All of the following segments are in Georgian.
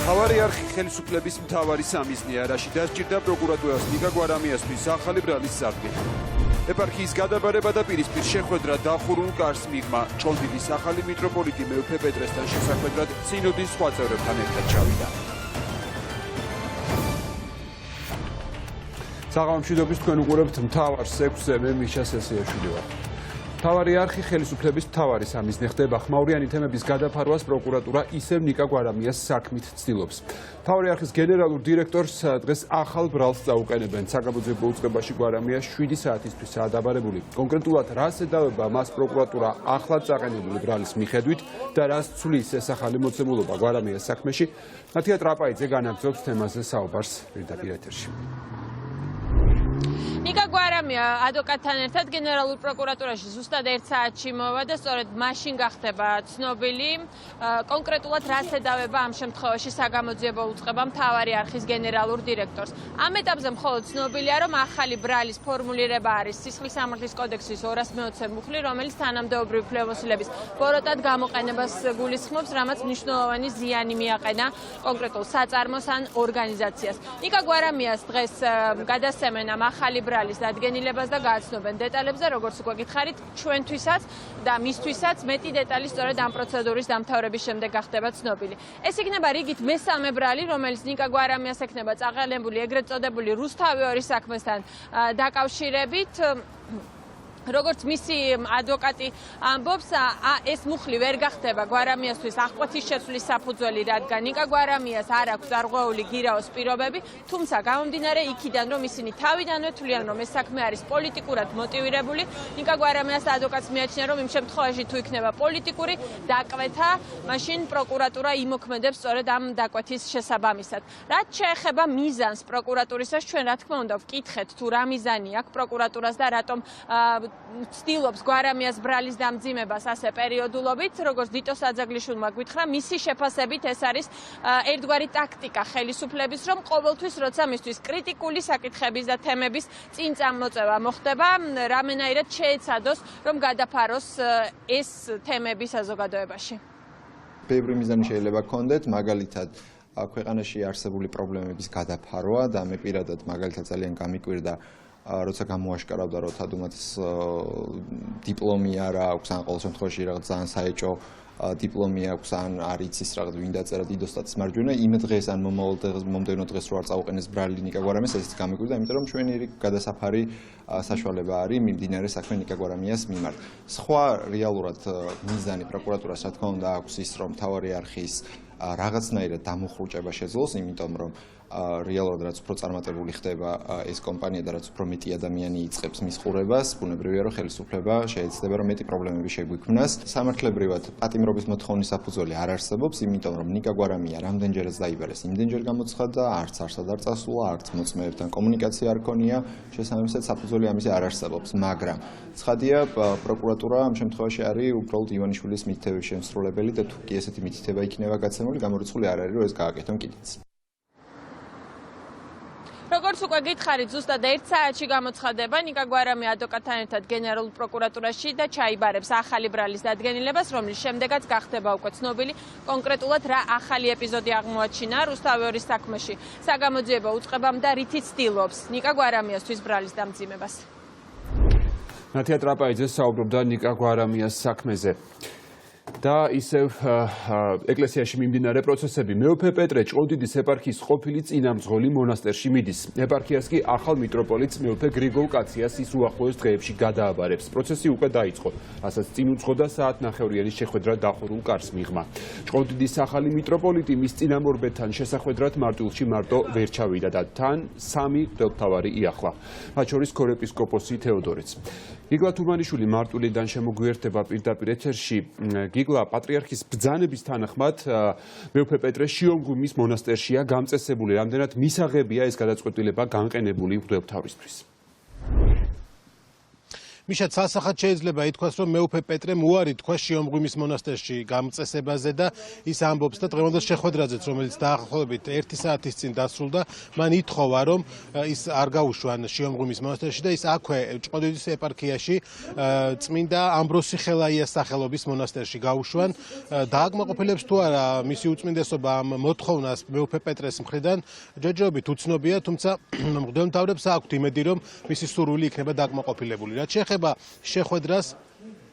მთავარი არხი ხელისუფლების მთავარი სამიზნეა, რაში დასჭირდა პროკურატურას ნიკა გვარამიასთვის ახალი ბრალის წარდგენა. ეპარქიის გადაბარება და პირისპირ შეხვედრა დახურულ კარს მიღმა. ჭყონდიდის ახალი მიტროპოლიტი მეუფე პეტრესთან შესახვედრად სინოდის სხვა წევრებთან ერთად ჩავიდა. საღამომშვიდობის თქვენ უყურებთ მთავარს 6-ზე, მე მიშა სესიაშვილი ვარ. მთავარი არხი ხელისუფლების მთავარი სამიზნე ხდება. ხმაურიანი თემების გადაფარვას პროკურატურა ისევ ნიკა გვარამიას საქმით ცდილობს. მთავარი არხის გენერალურ დირექტორს დღეს ახალ ბრალს წაუყენებენ. საგამოძიებო უწყებაში გვარამია 7 საათისთვისაა დაბარებული. კონკრეტულად რას ედავება მას პროკურატურა ახლად წაყენებული ბრალის მიხედვით და რას ცვლის ეს ახალი მოცემულობა გვარამიას საქმეში, ნათია ტრაპაიძე განაგრძობს თემაზე საუბარს პირდაპირ ეთერში. ნიკა გვარამია ადვოკატთან ერთად გენერალურ პროკურატურაში ზუსტად 1 საათში მოვა და სწორედ მაშინ გახდება ცნობილი კონკრეტულად რას ედავება ამ შემთხვევაში საგამოძიებო უწყება მთავარი არხის გენერალურ დირექტორს. ამ ეტაპზე მხოლოდ ცნობილია, რომ ახალი ბრალის ფორმულირება არის სისხლის სამართლის კოდექსის 240 მუხლი, რომელიც თანამდებობრივი უფლებამოსილების ბოროტად გამოყენებას გულისხმობს, რამაც მნიშვნელოვანი ზიანი მიაყენა კონკრეტულ საწარმოს ან ორგანიზაციას. ნიკა გვარამიას დღეს გადასცემენ ამ ახალი ბრალის დადგენილებას და გააცნობენ დეტალებზე, როგორც უკვე გითხარით, ჩვენთვისაც და მისთვისაც მეტი დეტალი სწორედ ამ პროცედურის დამთავრების შემდეგ გახდება ცნობილი. ეს იქნება რიგით მესამე ბრალი, რომელიც ნიკა გვარამიას ექნება წაყალებული ეგრეთ წოდებული რუსთავი საქმესთან დაკავშირებით. როგორც მისი ადვოკატი ამბობს, ეს მუხლი ვერ გახდება გვარამიასთვის აღკვეთის შეცვლის საფუძველი, რადგან ნიკა გვარამიას არ აქვს დარღვეული გირაოს პირობები, თუმცა გამომდინარე იქიდან, რომ ისინი თავიდანვე თვლიან, რომ ეს საქმე არის პოლიტიკურად მოტივირებული, ნიკა გვარამიას ადვოკატს მიაჩნია, რომ იმ შემთხვევაში თუ იქნება პოლიტიკური დაკვეთა, მაშინ პროკურატურა იმოქმედებს სწორედ ამ დაკვეთის შესაბამისად. რაც შეეხება მიზანს პროკურატურისას, ჩვენ რა თქმა უნდა ვკითხეთ თუ რა მიზანი აქვს პროკურატურას და რატომ ცდილობს გვარამიას ბრალის დამძიმებას ასე პერიოდულობით, როგორც დიტოს აძაგლიშვილმა გვითხრა, მისი შეფასებით ეს არის ერთგვარი ტაქტიკა ხელისუფლების, რომ ყოველთვის როცა მისთვის კრიტიკული საკითხების და თემების წინ წამოწევა მოხდება, რამენაირად შეეცადოს, რომ გადაფაროს ეს თემები საზოგადოებაში. ბევრი მიზანი შეიძლება გქონდეთ, მაგალითად ქვეყანაში არსებული პრობლემების გადაფარვა და მე პირადად მაგალითად ძალიან გამიკვირდა როცა გამოაშკარავდა, რომ თადუმაც დიპლომი არ აქვს, ან ყოველ შემთხვევაში რაღაც ძალიან საეჭო დიპლომი აქვს, ან არ იცის რაღაც ვინ დაწერა დიდოსტატის მარჯვენა, იმ დღეს ან მომდევნო დღეს რო არ წაუყენეს ბრალი ნიკა გვარამიას, ესეც გამიკვირდა, იმიტომ რომ ჩვენი გადასაფარი საშუალება არის მიმდინარე საქმე ნიკა გვარამიას მიმართ. სხვა რეალურად მიზანი პროკურატურას რა თქმა უნდა აქვს ის, რომ მთავარი არხის რაღაცნაირად დამუხრუჭება შეძლოს, იმიტომ რომ რეალურად რაც უფრო წარმატებული ხდება ეს კომპანია და რაც უფრო მეტი ადამიანი იწყებს მის ყურებას, ბუნებრივია რომ ხელისუფლება შეეცდება რომ მეტი პრობლემები შეგვიქმნას. სამართლებრივად პატიმრობის მოთხოვნის საფუძველი არ არსებობს, იმიტომ რომ ნიკა გვარამია რამდენჯერაც დაიბარეს, იმდენჯერ გამოცხადდა, არც არსად არ წასულა, არც მოწმეებთან კომუნიკაცია არ ქონია, შესაბამისად საფუძველი ამაზე არ არსებობს, მაგრამ ცხადია პროკურატურა ამ შემთხვევაში არის უბრალოდ ივანიშვილის მითითების შემსრულებელი და თუ კი ესეთი მითითება იქნება გაცემული, გამორიცხული არ არის რომ ეს გააკეთონ კიდეც. როგორც უკვე გითხარით, ზუსტად 1 საათში გამოცხადება ნიკა გვარამია ადვოკატთან ერთად გენერალურ პროკურატურაში და ჩაიბარებს ახალი ბრალის დადგენილებას, რომლის შემდეგაც გახდება უკვე ცნობილი კონკრეტულად რა ახალი ეპიზოდი აღმოაჩინა რუსთავი საქმეში საგამოძიებო უწყებამ და რითიც ცდილობს ნიკა გვარამიასთვის ბრალის დამძიმებას. ნათია ტრაპაიძე საუბრობდა ნიკა გვარამიას საქმეზე. და ისევ ეკლესიაში მიმდინარე პროცესები. მეუფე პეტრე ჭყონდიდის ეპარქიის ყოფილი წინამძღოლი მონასტერში მიდის. ეპარქიას კი ახალ მიტროპოლიტს მეუფე გრიგოლ კაციას ის უახლოეს დღეებში გადააბარებს. პროცესი უკვე დაიწყო, რასაც წინ უძღოდა საათნახევრიანი შეხვედრა დახურულ კარს მიღმა. ჭყონდიდის ახალი მიტროპოლიტი მის წინამორბედთან შესახვედრად მარტვილში მარტო ვერ ჩავიდა და თან 3 მღვდელმთავარი იახლა, მათ შორის ქორეპისკოპოსი თეოდორეც. გიგლა თუმანიშვილი მარტვილიდან შემოგვიერთდება პირდაპირ ეთერში. გიგლა, პატრიარქის ბრძანების თანახმად მეუფე პეტრე შიომღვიმის მონასტერშია გამწესებული, რამდენად მისაღებია ეს გადაწყვეტილება განყენებული მღვდელმთავრისთვის. მიშა ცალსახად შეიძლება ითქვას, რომ მეუფე პეტრემ უარი თქვა შიომღვიმის მონასტერში გამწესებაზე და ის ამბობს და დღევანდელ შეხვედრაზეც, რომელიც დაახლოებით 1 საათის წინ დასრულდა, მან ითხოვა, რომ ის არ გაუშვან შიომღვიმის მონასტერში და ის აქვე ჭყონდიდის ეპარქიაში წმინდა ამბროსი ხელაიას სახელობის მონასტერში გაუშვან. დააკმაყოფილებს თუ არა მისი უწმინდესობა ამ მოთხოვნას მეუფე პეტრეს მხრიდან, ჯერჯერობით უცნობია, თუმცა მღვდელმთავრებს აქვთ იმედი, რომ მისი სურვილი იქნება დააკმაყოფილებული. რაც შეეხება შეხვედრას,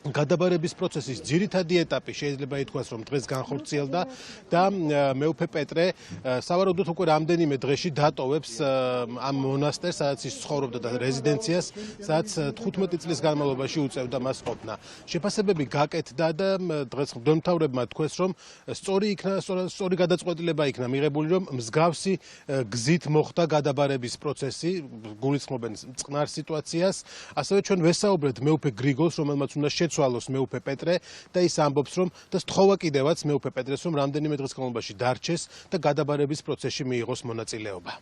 გადაბარების პროცესის ძირითადი ეტაპი შეიძლება ითქვას, რომ დღეს განხორციელდა და მეუფე პეტრე სავარაუდოდ უკვე რამდენიმე დღეში დატოვებს ამ მონასტერს, სადაც ის ცხოვრობდა და რეზიდენციას, სადაც 15 წლის განმავლობაში უწევდა მას ყოფნა. შეფასებები გაკეთდა და დღეს მღვდელმთავრებმა თქვეს, რომ სწორი გადაწყვეტილება იქნა მიღებული, რომ მსგავსი გზით მოხდა გადაბარების პროცესი, გულისხმობენ წყნარ სიტუაციას. ასევე ჩვენ ვესაუბრეთ მეუფე გრიგოლს, რომელმაც უნდა შეცვალოს მეუფე პეტრე და ის ამბობს, რომ და სთხოვა კიდევაც მეუფე პეტრეს, რომ რამდენიმე დღის განმავლობაში დარჩეს და გადაბარების პროცესში მიიღოს მონაწილეობა.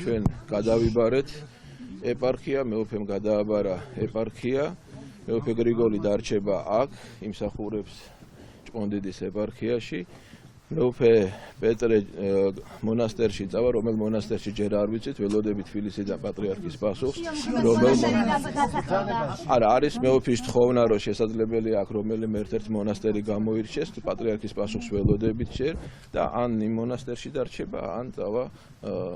ჩვენ გადავიბარეთ ეპარქია, მეუფემ გადააბარა ეპარქია, მეუფე გრიგოლი დარჩება აქ, იმსახურებს ჭყონდიდის ეპარქიაში. მეუფე პეტრე მონასტერში წავა, რომელ მონასტერში ჯერ არ ვიცით, ველოდებით თბილისიდან პატრიარქის პასუხს, არა, არის მეუფის თხოვნა, რომ შესაძლებელია აქ რომელიმე ერთ-ერთი მონასტერი გამოირჩეს, პატრიარქის პასუხს ველოდებით ჯერ და ან იმ მონასტერში დარჩება, ან წავა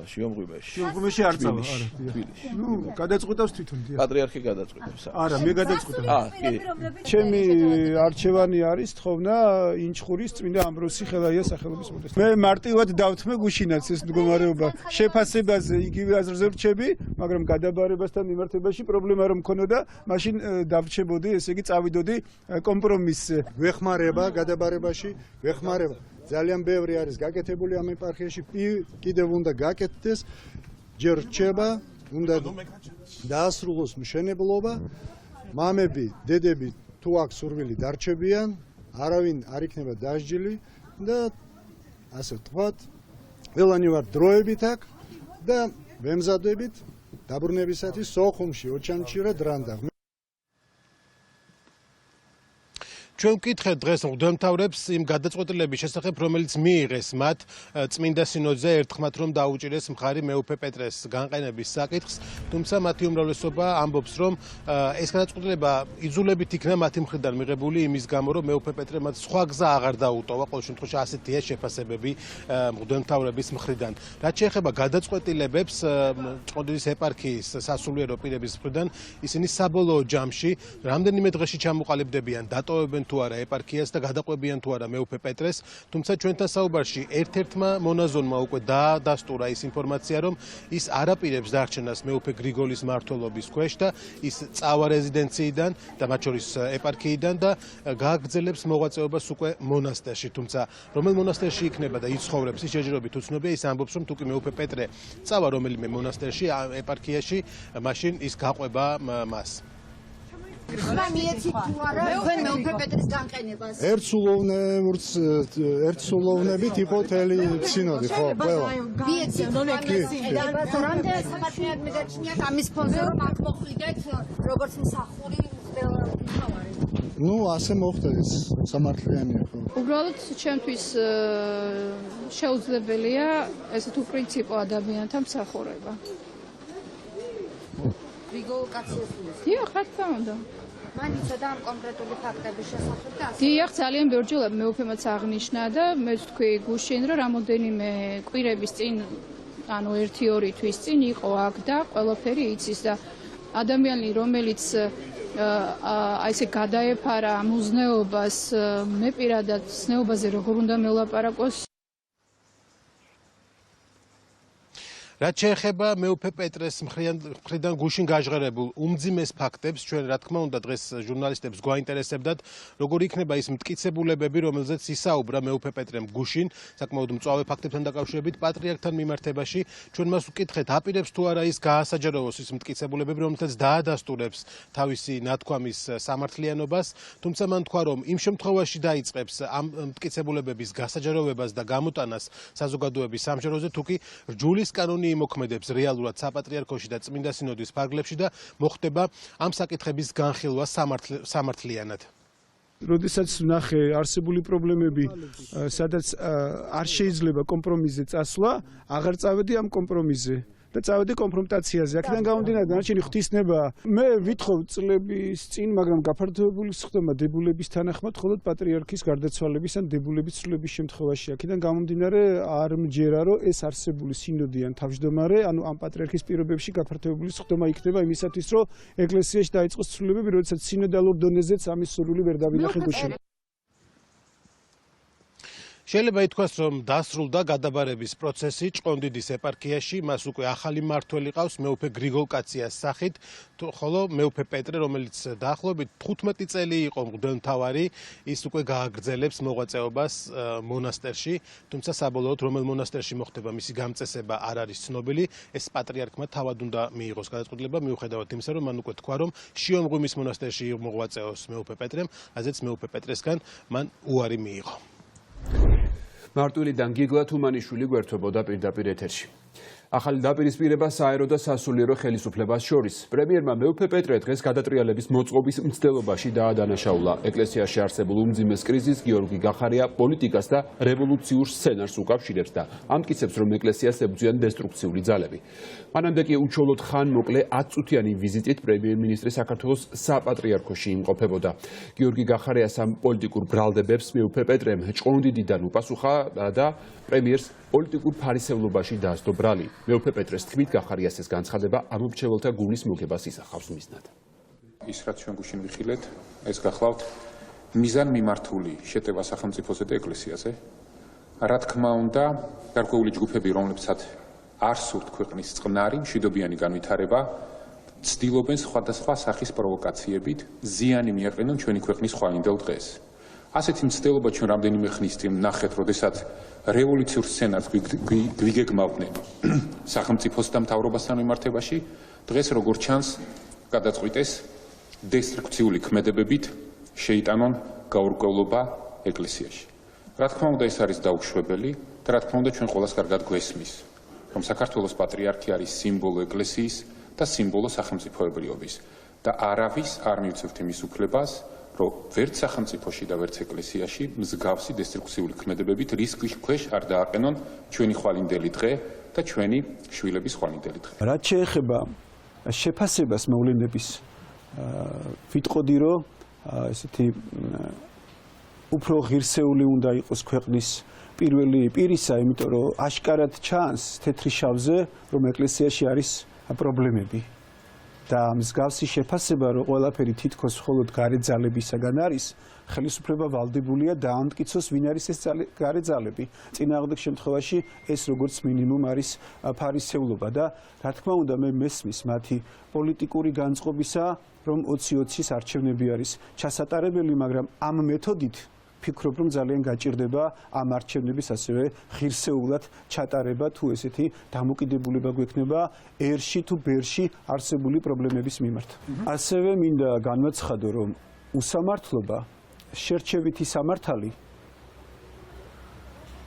შიომღვიმეში. შიომღვიმეში არ წავა, არა. თბილისში. გადაწყვეტავს თვითონ. პატრიარქი გადაწყვეტავს. არა, მე გადაწყვეტავ. კი. ჩემი არჩევანი არის თხოვნა ინჩხურის წმინდა ამბროსი ხელაიას სახელობის მონასტერში. მე მარტივად დავთმე გუშინაც ეს მდგომარეობა. შეფასებაზე იგივე აზრზე ვრჩები, მაგრამ გადაბარებასთან მიმართებაში პრობლემა რომ მქონოდა, მაშინ დავრჩებოდი, ესე იგი წავიდოდი კომპრომისზე. ვეხმარება გადაბარებაში, ვეხმარება. ძალიან ბევრი არის გაკეთებული ამ ეპარქიაში, კიდევ უნდა გაკეთდეს, ჯერ რჩება, უნდა დაასრულოს მშენებლობა, მამები, დედები თუ აქვს სურვილი დარჩებიან, არავინ არ იქნება დასჯილი და ასე ვთქვათ, ველანი ვარ დროებით აქ და ვემზადებით დაბრუნებისათვის სოხუმში, ოჩანჩი რა დრანდა. ჩვენ ვკითხეთ დღეს მღვდელმთავრებს იმ გადაწყვეტილების შესახებ, რომელიც მიიღეს მათ წმინდა სინოდზე ერთხმად, რომ დაუჭირეს მხარი მეუფე პეტრეს განყენების საკითხს, თუმცა მათი უმრავლესობა ამბობს, რომ ეს გადაწყვეტილება იძულებით იქნა მათი მხრიდან მიღებული იმის გამო, რომ მეუფე პეტრე მათ სხვა გზა აღარ დაუტოვა, ყოველ შემთხვევაში ასეთია შეფასებები მღვდელმთავრების მხრიდან. რაც შეეხება გადაწყვეტილებებს ჭყონდიდის ეპარქიის სასულიერო პირების მხრიდან, ისინი საბოლოო ჯამში რამდენიმე დღეში ჩამოყალიბდებიან, დატოვებენ თუ არა ეპარქიას და გადაყვებიან თუ არა მეუფე პეტრეს, თუმცა ჩვენთან საუბარში ერთ-ერთმა მონაზონმა უკვე დაადასტურა ის ინფორმაცია, რომ ის არაპირებს დარჩენას მეუფე გრიგოლის მმართველობის ქვეშ და ის წავა რეზიდენციიდან და მათ შორის ეპარქიიდან და გააგრძელებს მოღვაწეობას უკვე მონასტერში, თუმცა რომელ მონასტერში იქნება და იცხოვრებს, ის ჯერჯერობით უცნობია, ის ამბობს, რომ თუკი მეუფე პეტრე წავა რომელიმე მონასტერში, ეპარქიაში, მაშინ ის გაყვება მას. ერთსულოვნებით იყო თელი სინოდი, ხო, ყველა. ნუ ასე მოხდა ეს სამართლიანია, ხო. უბრალოდ ჩემთვის შეუძლებელია ესეთ უპრინციპო ადამიანთა მსახურება. გრიგოლ კაციას. დიახ, რა თქმა უნდა. მან იცოდა ამ კონკრეტული ფაქტების შესახებ და დიახ, ძალიან ბევრჯერ მეუფემაც აღნიშნა და მე ვთქვი გუშინ, რომ რამოდენიმე კვირების წინ, ანუ 1-2 თვის წინ იყო აქ და ყველაფერი იცის და ადამიანი, რომელიც აი ესე გადაეფარა ამ უზნეობას, მე პირადად ზნეობაზე როგორ უნდა მელაპარაკოს. რაც შეეხება მეუფე პეტრეს მხრიდან გუშინ გაჟღერებულ უმძიმეს ფაქტებს, ჩვენ რა თქმა უნდა დღეს ჟურნალისტებს გვაინტერესებდათ, როგორ იქნება ის მტკიცებულებები, რომელზეც ისაუბრა მეუფე პეტრემ გუშინ, საკმაოდ მწვავე ფაქტებთან დაკავშირებით პატრიარქთან მიმართებაში. ჩვენ მას ვკითხეთ, აპირებს თუ არა ის გაასაჯაროოს ის მტკიცებულებები, რომელთაც დაადასტურებს თავისი ნათქვამის სამართლიანობას, თუმცა მან თქვა, რომ იმ შემთხვევაში დაიწყებს ამ მტკიცებულებების გასაჯაროვებას და გამოტანას საზოგადოების სამშობლოზე, თუკი რჯულის კანონი მიიმოქმედებს რეალურად საპატრიარქოში და წმინდა სინოდის ფარგლებში და მოხდება ამ საკითხების განხილვა სამართლიანად. როდესაც ვნახე არსებული პრობლემები, სადაც არ შეიძლება კომპრომისზე წასვლა, აღარ წავედი ამ კომპრომისზე და წავედი კონფრონტაციაზე. აქედან გამომდინარე, დანარჩენი ღვთისნება. მე ვითხოვ წლების წინ, მაგრამ გაფართოებული ხდება დებულების თანახმად, მხოლოდ პატრიარქის გარდაცვალების ან დებულების ცვლილების შემთხვევაში. აქედან გამომდინარე, არ მჯერა, რომ ეს არსებული სინოდი ან თავმჯდომარე, ანუ ამ პატრიარქის პირობებში გაფართოებული ხდება იქნება იმისათვის, რომ ეკლესიაში დაიწყოს ცვლილებები, როდესაც სინოდალურ დონეზეც ამის სურვილი ვერ დავინახე გუშინ. შეიძლება ითქვას, რომ დასრულდა გადაბარების პროცესი ჭყონდიდის ეპარქიაში, მას უკვე ახალი მმართველი ყავს მეუფე გრიგოლ კაციას სახით, ხოლო მეუფე პეტრე, რომელიც დაახლოებით 15 წელი იყო მღვდელმთავარი, ის უკვე გააგრძელებს მოღვაწეობას მონასტერში, თუმცა საბოლოოდ რომელ მონასტერში მოხდება მისი გამწესება არ არის ცნობილი, ეს პატრიარქმა თავად უნდა მიიღოს გადაწყვეტილება, მიუხედავად იმისა, რომ მან უკვე თქვა, რომ შიომღვიმის მონასტერში მოღვაწეობს მეუფე პეტრემ, რაზეც მეუფე პეტრესგან მან უარი მიიღო. მარტვილიდან გიგლა თუმანიშვილი გვერდთვებოდა პირდაპირ ეთერში. ახალი დაპირისპირება საერო და სასულიერო ხელისუფლებას შორის. პრემიერმა მეუფე პეტრე დღეს გადატრიალების მოწყობის მცდელობაში დაადანაშაულა. ეკლესიაში არსებულ უმძიმეს კრიზისს გიორგი გახარია პოლიტიკას და რევოლუციურ სცენარს უკავშირებს და ამტკიცებს, რომ ეკლესიას ებრძვიან დესტრუქციული ძალები. მანამდე კი უჩვეულოდ ხანმოკლე 10 წუთიანი ვიზიტით პრემიერ-მინისტრი საქართველოს საპატრიარქოში იმყოფებოდა. გიორგი გახარიას ამ პოლიტიკურ ბრალდებებს მეუფე პეტრემ ჭყონდიდიდან უპასუხა და პრემიერს პოლიტიკურ ფარისევლობაში დაასდო ბრალი. მეუფე პეტრეს თქმით, გახარიას ეს განცხადება ამომრჩეველთა გულის მოგებას ისახავს მიზნად. ის რაც ჩვენ გუშინ ვიხილეთ, ეს გახლავთ მიზანმიმართული შეტევა სახელმწიფოზე და ეკლესიაზე. რა თქმა უნდა, გარკვეული ჯგუფები, რომლებსაც არ სურთ ქვეყნის წყნარი, მშვიდობიანი განვითარება, ცდილობენ სხვადასხვა სახის პროვოკაციებით ზიანი მიაყენონ ჩვენი ქვეყნის ხვალინდელ დღეს. ასეთი მცდელობა ჩვენ რამდენიმე ხნის წინ ნახეთ, როდესაც რევოლუციურ სცენარს გვიგეგმავდნენ სახელმწიფოს და მთავრობასთან მიმართებაში, დღეს როგორც ჩანს, გადაწყვიტეს დესტრუქციული ქმედებებით შეიტანონ გაურკვევლობა ეკლესიაში. რა თქმა უნდა, ეს არის დაუშვებელი და რა თქმა უნდა, ჩვენ ყველას კარგად გვესმის, რომ საქართველოს პატრიარქი არის სიმბოლო ეკლესიის და სიმბოლო სახელმწიფოებრიობის და არავის არ მივცევთ იმის უფლებას, რომ ვერც სახელმწიფოში და ვერც ეკლესიაში მსგავსი დესტრუქციული ქმედებებით რისკის ქვეშ არ დააყენონ ჩვენი ხვალინდელი დღე და ჩვენი შვილების ხვალინდელი დღე. რაც შეეხება შეფასებას მოვლენების, ვიტყოდი, რომ ესეთი უფრო ღირსეული უნდა იყოს ქვეყნის პირველი პირისა, იმიტომ რომ აშკარად ჩანს თეთრი შავზე, რომ ეკლესიაში არის პრობლემები. და მსგავსი შეფასება, რომ ყველაფერი თითქოს მხოლოდ გარე ძალებისაგან არის, ხელისუფლება ვალდებულია დაამტკიცოს, ვინ არის ეს გარე ძალები. წინააღმდეგ შემთხვევაში ეს როგორც მინიმუმ არის ფარისევლობა და რა თქმა უნდა, მე მესმის მათი პოლიტიკური განწყობისა, რომ 20-20-ის არჩევნები არის ჩასატარებელი, მაგრამ ამ მეთოდით ფიქრობ, რომ ძალიან გაჭირდება ამ არჩევნების ასევე ღირსეულად ჩატარება, თუ ესეთი დამოკიდებულება გვექნება ერში თუ ბერში არსებული პრობლემების მიმართ. ასევე მინდა განვაცხადო, რომ უსამართლობა, შერჩევითი სამართალი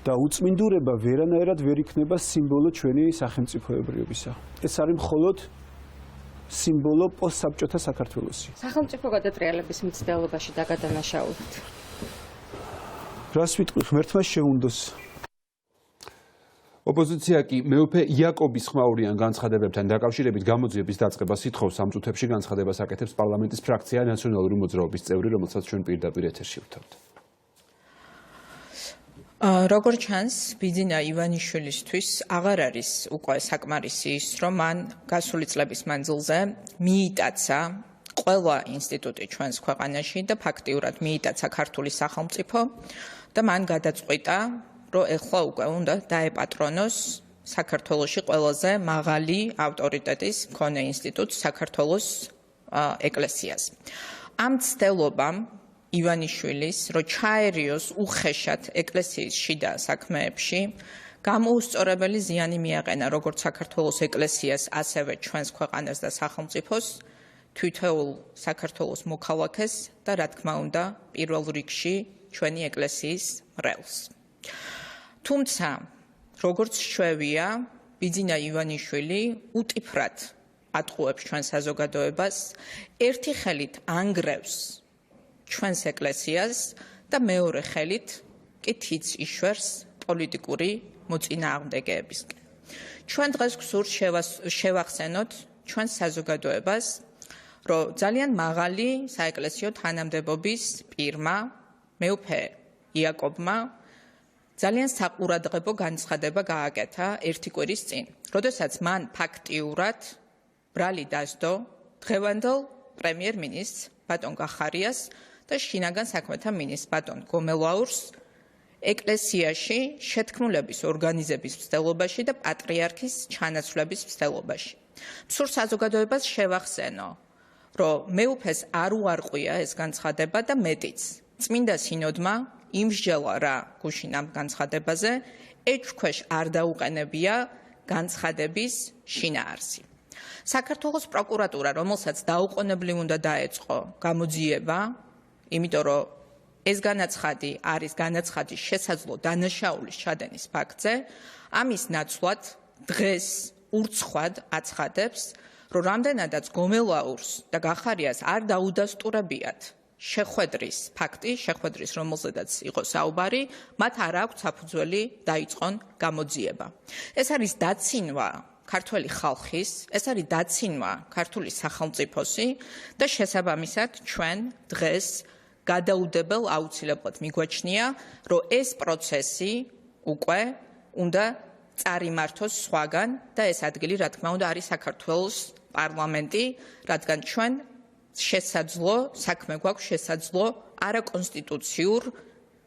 და უწმინდურება ვერანაირად ვერ იქნება სიმბოლო ჩვენი სახელმწიფოებრიობისა. ეს არის მხოლოდ სიმბოლო პოსტსაბჭოთა საქართველოსი. სახელმწიფო გადატრიალების მცდელობაში დაგადანაშაულეთ. რას ვიტყვი, ღმერთმა შეუნდოს. ოპოზიცია კი მეუფე იაკობის ხმაურიან განცხადებებთან დაკავშირებით გამოძიების დაწყებას ითხოვს. ამ წუთებში განცხადებას აკეთებს პარლამენტის ფრაქცია ნაციონალური მოძრაობის წევრი, რომელსაც ჩვენ პირდაპირ ეთერში ვთავთ. როგორც ჩანს, ბიძინა ივანიშვილისთვის აღარ არის უკვე საკმარისი ის, რომ მან გასული წლების მანძილზე მიიტაცა ყველა ინსტიტუტი ჩვენს ქვეყანაში და ფაქტიურად მიიტაცა ქართული სახელმწიფო და მან გადაწყვიტა, რომ ეხლა უკვე უნდა დაეპატრონოს საქართველოში ყველაზე მაღალი ავტორიტეტის მქონე ინსტიტუტს საქართველოს ეკლესიას. ამ ცდელობამ ივანიშვილის, რომ ჩაერიოს უხეშად ეკლესიის შიდა საქმეებში, გამოუსწორებელი ზიანი მიაყენა როგორც საქართველოს ეკლესიას, ასევე ჩვენს ქვეყანას და სახელმწიფოს, თითოეულ საქართველოს მოქალაქეს და რა თქმა უნდა, პირველ რიგში ჩვენი ეკლესიის მრევლს. თუმცა, როგორც შვევია, ბიძინა ივანიშვილი უტიფრად ატყუებს ჩვენ საზოგადოებას, ერთი ხელით ანგრევს ჩვენს ეკლესიას და მეორე ხელით კი თიც იშვერს პოლიტიკური მოწინააღმდეგეებისკენ. ჩვენ დღეს გსურთ შევახსენოთ ჩვენ საზოგადოებას, რომ ძალიან მაღალი საეკლესიო თანამდებობის პირმა, მეუფე იაკობმა ძალიან საყურადღებო განცხადება გააკეთა ერთი კვირის წინ, როდესაც მან ფაქტიურად ბრალი დასდო დღევანდელ პრემიერ-მინისტრს ბატონ გახარიას და შინაგან საქმეთა მინისტრს ბატონ გომელაურს ეკლესიაში შეთქმულების ორგანიზების მცდელობაში და პატრიარქის ჩანაცვლების მცდელობაში. მსურ საზოგადოებას შევახსენო, რომ მეუფეს არ უარყვია ეს განცხადება და მეტიც. წმინდა სინოდმა იმსჯელა რა გუშინ ამ განცხადებაზე, ეჭვქვეშ არ დაუყენებია განცხადების შინაარსი. საქართველოს პროკურატურა, რომელსაც დაუყოვნებლივ უნდა დაეწყო გამოძიება, იმიტომ რომ ეს განაცხადი არის განაცხადის შესაძლო დანაშაულის ჩადენის ფაქტზე, ამის ნაცვლად დღეს ურცხვად აცხადებს, რომ რამდენადაც გომელაურს და გახარიას არ დაუდასტურებიათ შეხვედრის ფაქტი, შეხვედრის რომელზედაც იყო საუბარი, მათ არ აქვთ საფუძველი დაიწყონ გამოძიება. ეს არის დაცინვა ქართველი ხალხის, ეს არის დაცინვა ქართული სახელმწიფოსი და შესაბამისად ჩვენ დღეს გადაუდებელ აუცილებლად მიგვაჩნია, რომ ეს პროცესი უკვე უნდა წარიმართოს სხვაგან და ეს ადგილი, რა თქმა უნდა, არის საქართველოს პარლამენტი, რადგან ჩვენ შესაძლო საქმე გვაქვს შესაძლო არაკონსტიტუციურ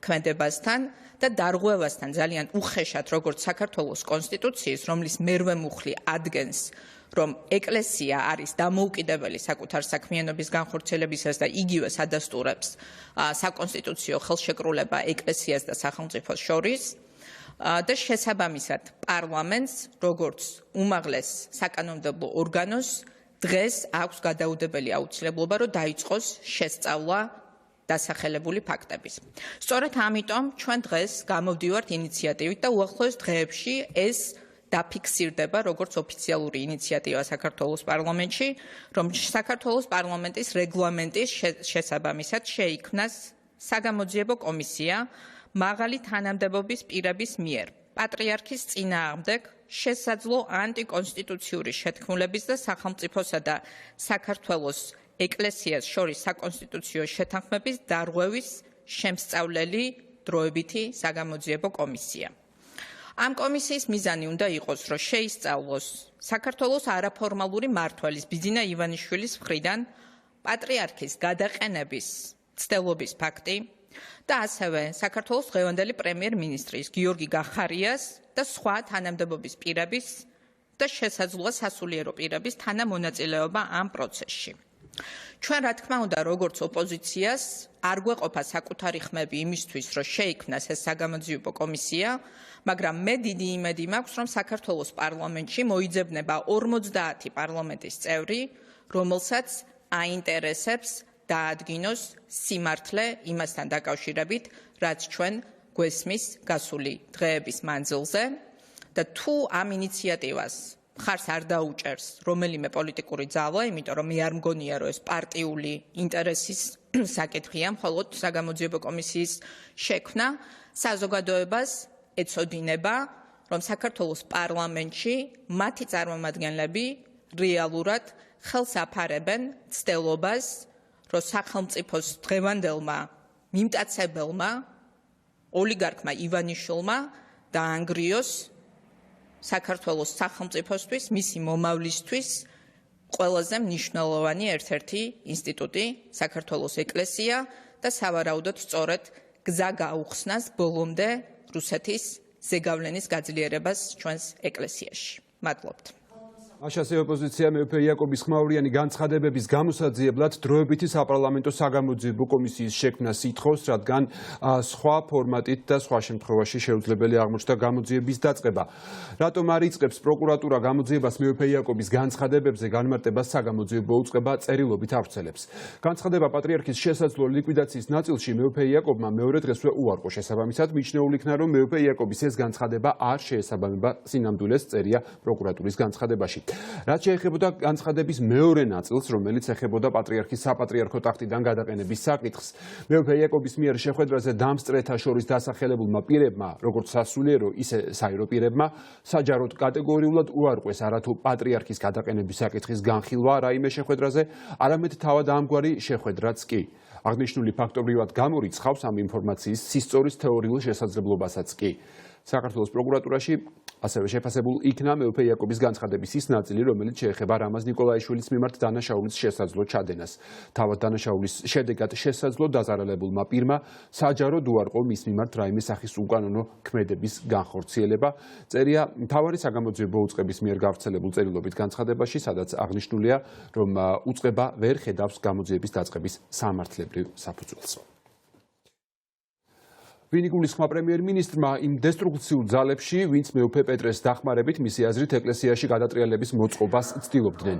ქმედებასთან და დარღვევასთან ძალიან უხეშად, როგორც საქართველოს კონსტიტუციის, რომლის მერვე მუხლი ადგენს, რომ ეკლესია არის დამოუკიდებელი საკუთარ საქმიანობის განხორციელებისას და იგივე ადასტურებს საკონსტიტუციო ხელშეკრულება ეკლესიას და სახელმწიფოს შორის და შესაბამისად პარლამენტს, როგორც უმაღლეს საკანონმდებლო ორგანოს, დღეს აქვს გადაუდებელი აუცილებლობა, რომ დაიწყოს შესწავლა დასახელებული ფაქტების. სწორედ ამიტომ ჩვენ დღეს გამოვდივართ ინიციატივით და უახლოეს დღეებში ეს დაფიქსირდება როგორც ოფიციალური ინიციატივა საქართველოს პარლამენტში, რომ საქართველოს პარლამენტის რეგლამენტის შესაბამისად შეიქმნას საგამოძიებო კომისია მაღალი თანამდებობის პირების მიერ პატრიარქის წინააღმდეგ შესაძლო ანტიკონსტიტუციური შეთქმულების და სახელმწიფოსა და საქართველოს ეკლესიას შორის საკონსტიტუციო შეთანხმების დარღვევის შემსწავლელი დროებითი საგამოძიებო კომისია. ამ კომისიის მიზანი უნდა იყოს, რომ შეისწავლოს საქართველოს არაფორმალური მმართველის ბიძინა ივანიშვილის მხრიდან პატრიარქის გადაყენების ცდელობის ფაქტი და ასევე საქართველოს დღევანდელი პრემიერ-მინისტრის გიორგი გახარიას და სხვა თანამდებობის პირების და შესაძლოა სასულიერო პირების თანამონაწილეობა ამ პროცესში. ჩვენ რა თქმა უნდა, როგორც ოპოზიციას, არ გვეყოფა საკუთარი ხმები იმისთვის, რომ შეიქმნას ეს საგამოძიებო კომისია, მაგრამ მე დიდი იმედი მაქვს, რომ საქართველოს პარლამენტში მოიძებნება 50 პარლამენტის წევრი, რომელსაც აინტერესებს დაადგინოს სიმართლე იმასთან დაკავშირებით, რაც ჩვენ გვესმის გასული დღეების მანძილზე და თუ ამ ინიციატივას მხარს არ დაუჭერს რომელიმე პოლიტიკური ძალა, იმიტომ რომ მე არ მგონია, რომ ეს პარტიული ინტერესის საკითხია, მხოლოდ საგამოძიებო კომისიის შექმნა, საზოგადოებას ეცოდინება, რომ საქართველოს პარლამენტში მათი წარმომადგენლები რეალურად ხელს აფარებენ ცდელობას, რომ სახელმწიფოს დღევანდელმა მიმტაცებელმა ოლიგარქმა ივანიშვილმა დაანგრიოს საქართველოს სახელმწიფოსთვის, მისი მომავლისთვის ყველაზე მნიშვნელოვანი ერთ-ერთი ინსტიტუტი, საქართველოს ეკლესია და სავარაუდოდ სწორედ გზა გაუხსნას ბოლომდე რუსეთის ზეგავლენის გაძლიერებას ჩვენს ეკლესიაში. მადლობთ. ასევე ოპოზიცია მეუფე იაკობის ხმაურიანი განცხადებების გამოსაძიებლად დროებითი საპარლამენტო საგამოძიებო კომისიის შექმნას ითხოვს, რადგან სხვა ფორმატით და სხვა შემთხვევაში შეუძლებელი აღმოჩნდა გამოძიების დაწყება. რატომ არ იწყებს პროკურატურა გამოძიებას მეუფე იაკობის განცხადებებზე, განმარტებას საგამოძიებო უწყება წერილობით ავრცელებს. განცხადება პატრიარქის შესაძლო ლიკვიდაციის ნაწილში მეუფე იაკობმა მეორე დღესვე უარყო. შესაბამისად, მიჩნეულ იქნა, რომ მეუფე იაკობის ეს განცხადება არ შეესაბამება სინამდვილეს, წერია პროკურატურის განცხადებაში. რაც შეეხებოდა განცხადების მეორე ნაწილს, რომელიც ეხებოდა პატრიარქის საპატრიარქო ტახტიდან გადაყენების საკითხს. მეუფე იაკობის მიერ შეხვედრაზე დამსწრეთა შორის დასახელებულმა პირებმა, როგორც სასულიერო, ისე საერო პირებმა, საჯაროდ კატეგორიულად უარყვეს არათუ პატრიარქის გადაყენების საკითხის განხილვა რაიმე შეხვედრაზე, არამედ თავად ამგვარი შეხვედრაც კი. აღნიშნული ფაქტობრივად გამორიცხავს ამ ინფორმაციის სისწორის თეორიულ შესაძლებლობასაც კი. საქართველოს პროკურატურაში ასევე შეფასებულ იქნა მეუფე იაკობის განცხადების ის ნაწილი, რომელიც შეეხება რამაზ ნიკოლაიშვილის მიმართ დანაშაულის შესაძლო ჩადენას. თავად დანაშაულის შედეგად შესაძლო დაზარალებულმა პირმა საჯაროდ უარყო მის მიმართ რაიმე სახის უკანონო ქმედების განხორციელება. წერია მთავარი საგამოძიებო უწყების მიერ გავრცელებულ წერილობით განცხადებაში, სადაც აღნიშნულია, რომ უწყება ვერ ხედავს გამოძიების დაწყების სამართლებრივ საფუძველს. ვინ იგულისხმა პრემიერ-მინისტრმა იმ დესტრუქციულ ძალებში, ვინც მეუფე პეტრეს დახმარებით მისი აზრით ეკლესიაში გადატრიალების მოწყობას ცდილობდნენ.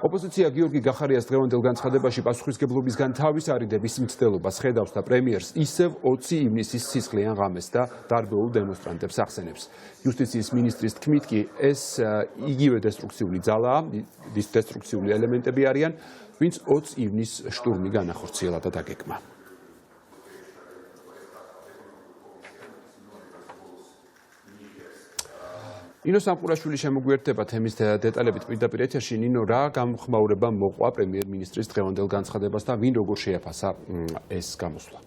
ოპოზიცია გიორგი გახარიას დღევანდელ განცხადებაში პასუხისგებლობისგან თავის არიდების მცდელობას ხედავს და პრემიერს ისევ 20 ივნისის სისხლიან ღამეს და დარბეულ დემონსტრანტებს ახსენებს. იუსტიციის მინისტრის თქმით კი ეს იგივე დესტრუქციული ძალაა, დესტრუქციული ელემენტები არიან, ვინც 20 ივნის შტურმი განახორციელა და დაგეგმა. ნინო სამყურაშვილი შემოგვიერთდება თემის დეტალებით პირდაპირ ეთერში. ნინო, რა გამოხმაურება მოყვა პრემიერ-მინისტრის დღევანდელ განცხადებას და ვინ როგორ შეაფასა ეს გამოსვლა?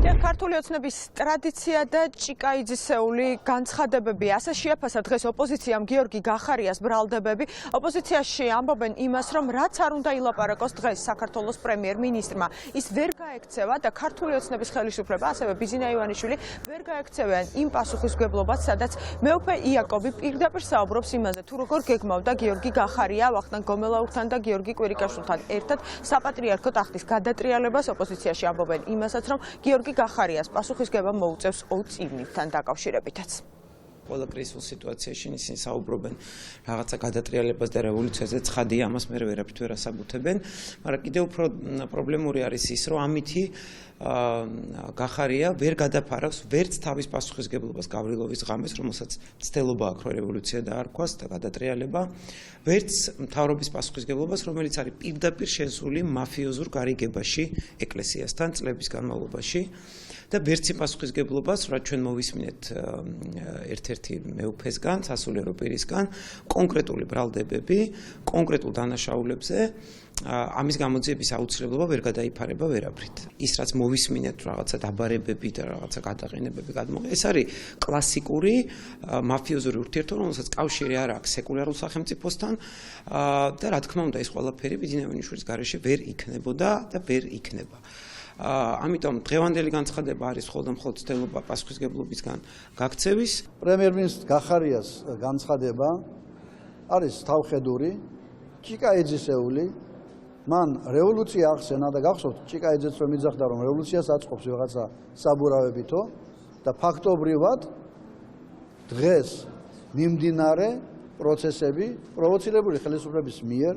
ქართული ოცნების ტრადიცია და ჭიკაიძისეული განცხადებები. ასე შეაფასა დღეს ოპოზიციამ გიორგი გახარიას ბრალდებები. ოპოზიციაში ამბობენ იმას, რომ რაც არ უნდა ილაპარაკოს დღეს საქართველოს პრემიერ-მინისტრმა, ის ვერ გაექცევა და ქართული ოცნების ხელისუფლება, ასევე ბიზინა ივანიშვილი ვერ გაექცევიან იმ პასუხისმგებლობას, სადაც მეუფე იაკობი პირდაპირ საუბრობს იმაზე, თუ როგორ გეგმავდა გიორგი გახარია ვახტანგ გომელაურთან და გიორგი კვირიკაშვილთან ერთად საპატრიარქო ტახტის გადატრიალებას. ოპოზიციაში ამბობენ იმასაც, რომ გიორგი გახარიას პასუხისგება მოუწევს 20 ივნისთან დაკავშირებითაც. ყველა კრიზისულ სიტუაციაში ისინი საუბრობენ რაღაცა გადატრიალებას და რევოლუციაზე, ცხადია, ამას მე ვერაფრით ვერ ასაბუთებენ, მაგრამ კიდევ უფრო პრობლემური არის ის, რომ ამითი გახარია ვერ გადაფარავს ვერც თავის პასუხისგებლობას გავრილოვის ღამეს, რომელსაც ცდელობა აქვს, რომ რევოლუცია დაარქვას და გადატრიალება, ვერც მთავრობის პასუხისგებლობას, რომელიც არის პირდაპირ შესული მაფიოზურ გარიგებაში ეკლესიასთან წლების განმავლობაში. და ვერცი პასუხისგებლობას, რაც ჩვენ მოვისმინეთ ერთ-ერთი მეუფესგან, სასულიერო პირისგან, კონკრეტული ბრალდებები, კონკრეტულ დანაშაულებზე, ამის გამოძიების აუცილებლობა ვერ გადაიფარება ვერაფრით. ის რაც მოვისმინეთ რაღაცა დაბარებები და რაღაცა გადაყენებები გადმოღია, ეს არის კლასიკური მაფიოზური ურთიერთობა, რომელსაც კავშირი არ აქვს სეკულარულ სახელმწიფოსთან და რა თქმა უნდა, ეს ყველაფერი ბიძინა ივანიშვილის გარეშე ვერ იქნებოდა და ვერ იქნება. ამიტომ დღევანდელი განცხადება არის მხოლოდ ცდელობა პასუხისგებლობისგან გაქცევის. პრემიერ-მინისტრ გახარიას განცხადება არის თავხედური, ჭიკაიძისეული. მან რევოლუცია ახსენა და გახსოვთ ჭიკაიძეც რომ იძახდა რომ რევოლუციას აწყობს რაღაცა საბურავებითო და ფაქტობრივად დღეს მიმდინარე პროცესები პროვოცირებული ხელისუფლების მიერ,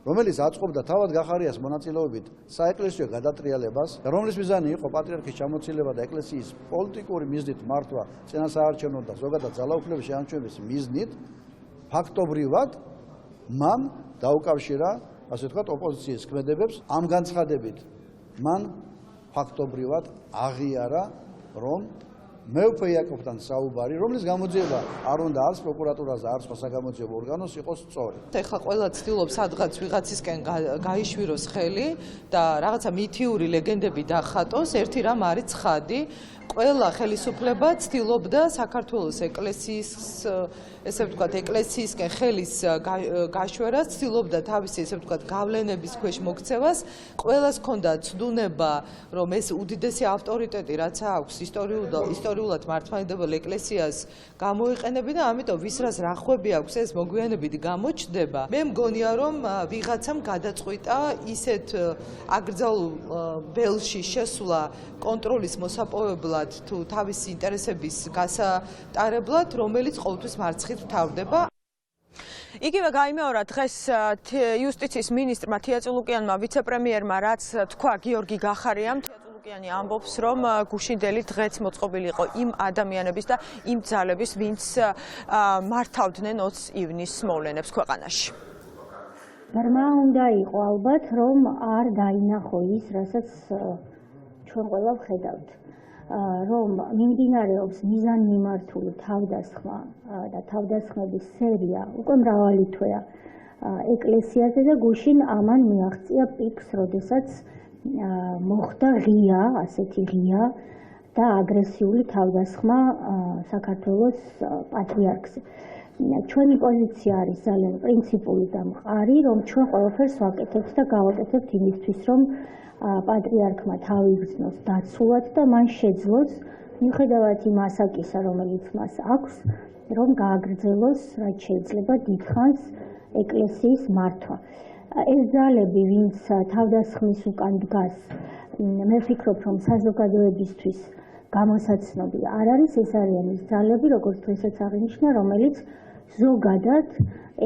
რომელიც აწყობდა თავად გახარიას მონაწილეობით საეკლესიო გადატრიალებას, რომლის მიზანი იყო პატრიარქის ჩამოცილება და ეკლესიის პოლიტიკური მიზნით მართვა წინასაარჩევნო და ზოგადად ძალაუფლების შენარჩუნების მიზნით, ფაქტობრივად მან დაუკავშირა, ასე ვთქვათ, ოპოზიციის ქმედებებს. ამ განცხადებით მან ფაქტობრივად აღიარა, რომ მეუფე იაკობთან საუბარი, რომლის გამოძიება არ უნდა არც პროკურატურაზე, არც სხვა საგამოძიებო ორგანოს იყოს სწორი. ეხლა ყველა ცდილობს სადღაც ვიღაცისკენ გაიშვიროს ხელი და რაღაცა მითიური ლეგენდები დახატოს, ერთი რამ არის ცხადი. ყველა ხელისუფლება ცდილობდა საქართველოს ეკლესიის, ესე ვთქვათ, ეკლესიისკენ ხელის გაშვერას, ცდილობდა თავისი, ესე ვთქვათ, გავლენების ქვეშ მოქცევას. ყველას ჰქონდა ცდუნება, რომ ეს უდიდესი ავტორიტეტი, რაც აქვს ისტორიულად მართლმადიდებელ ეკლესიას გამოიყენებენ და ამიტომ ვის რას რახვები აქვს ეს მოგვიანებით გამოჩნდება. მე მგონია რომ ვიღაცამ გადაწყვიტა ისეთ აკრძალულ ველში შესვლა კონტროლის მოსაპოვებლად თუ თავისი ინტერესების გასატარებლად, რომელიც ყოველთვის მარცხით მთავრდება. იგივე გაიმეორა დღეს იუსტიციის მინისტრმა თიაწულუკიანმა ვიცე-პრემიერმა რაც თქვა გიორგი გახარიამ თიაწულუკიანი ამბობს რომ გუშინდელი დღეც მოწყობილი იყო იმ ადამიანების და იმ ძალების ვინც მართავდნენ 20 ივნისს მოვლენებს ქვეყანაში. რმა უნდა იყო ალბათ რომ არ დაინახო ის რასაც ჩვენ ყველა ვხედავთ. რომ მიმდინარეობს მიზანმიმართული თავდასხმა და თავდასხმების სერია უკვე მრავალი თვეა ეკლესიაზე და გუშინ ამან მიაღწია პიკს, როდესაც მოხდა ღია, ასეთი ღია და აგრესიული თავდასხმა საქართველოს პატრიარქზე. ჩვენი პოზიცია არის ძალიან პრინციპული და მყარი, რომ ჩვენ ყველაფერს ვაკეთებთ და გავაკეთებთ იმისთვის, რომ პატრიარქმა თავი იგრძნოს დაცულად და მან შეძლოს მიუხედავად იმ ასაკისა, რომელიც მას აქვს, რომ გააგრძელოს რაც შეიძლება დიდხანს ეკლესიის მართვა. ეს ძალები, ვინც თავდასხმის უკან დგას, მე ვფიქრობ, რომ საზოგადოებისთვის გამოსაცნობი არ არის, ეს არიან ის ძალები, როგორც დღესაც აღინიშნა, რომელიც ზოგადად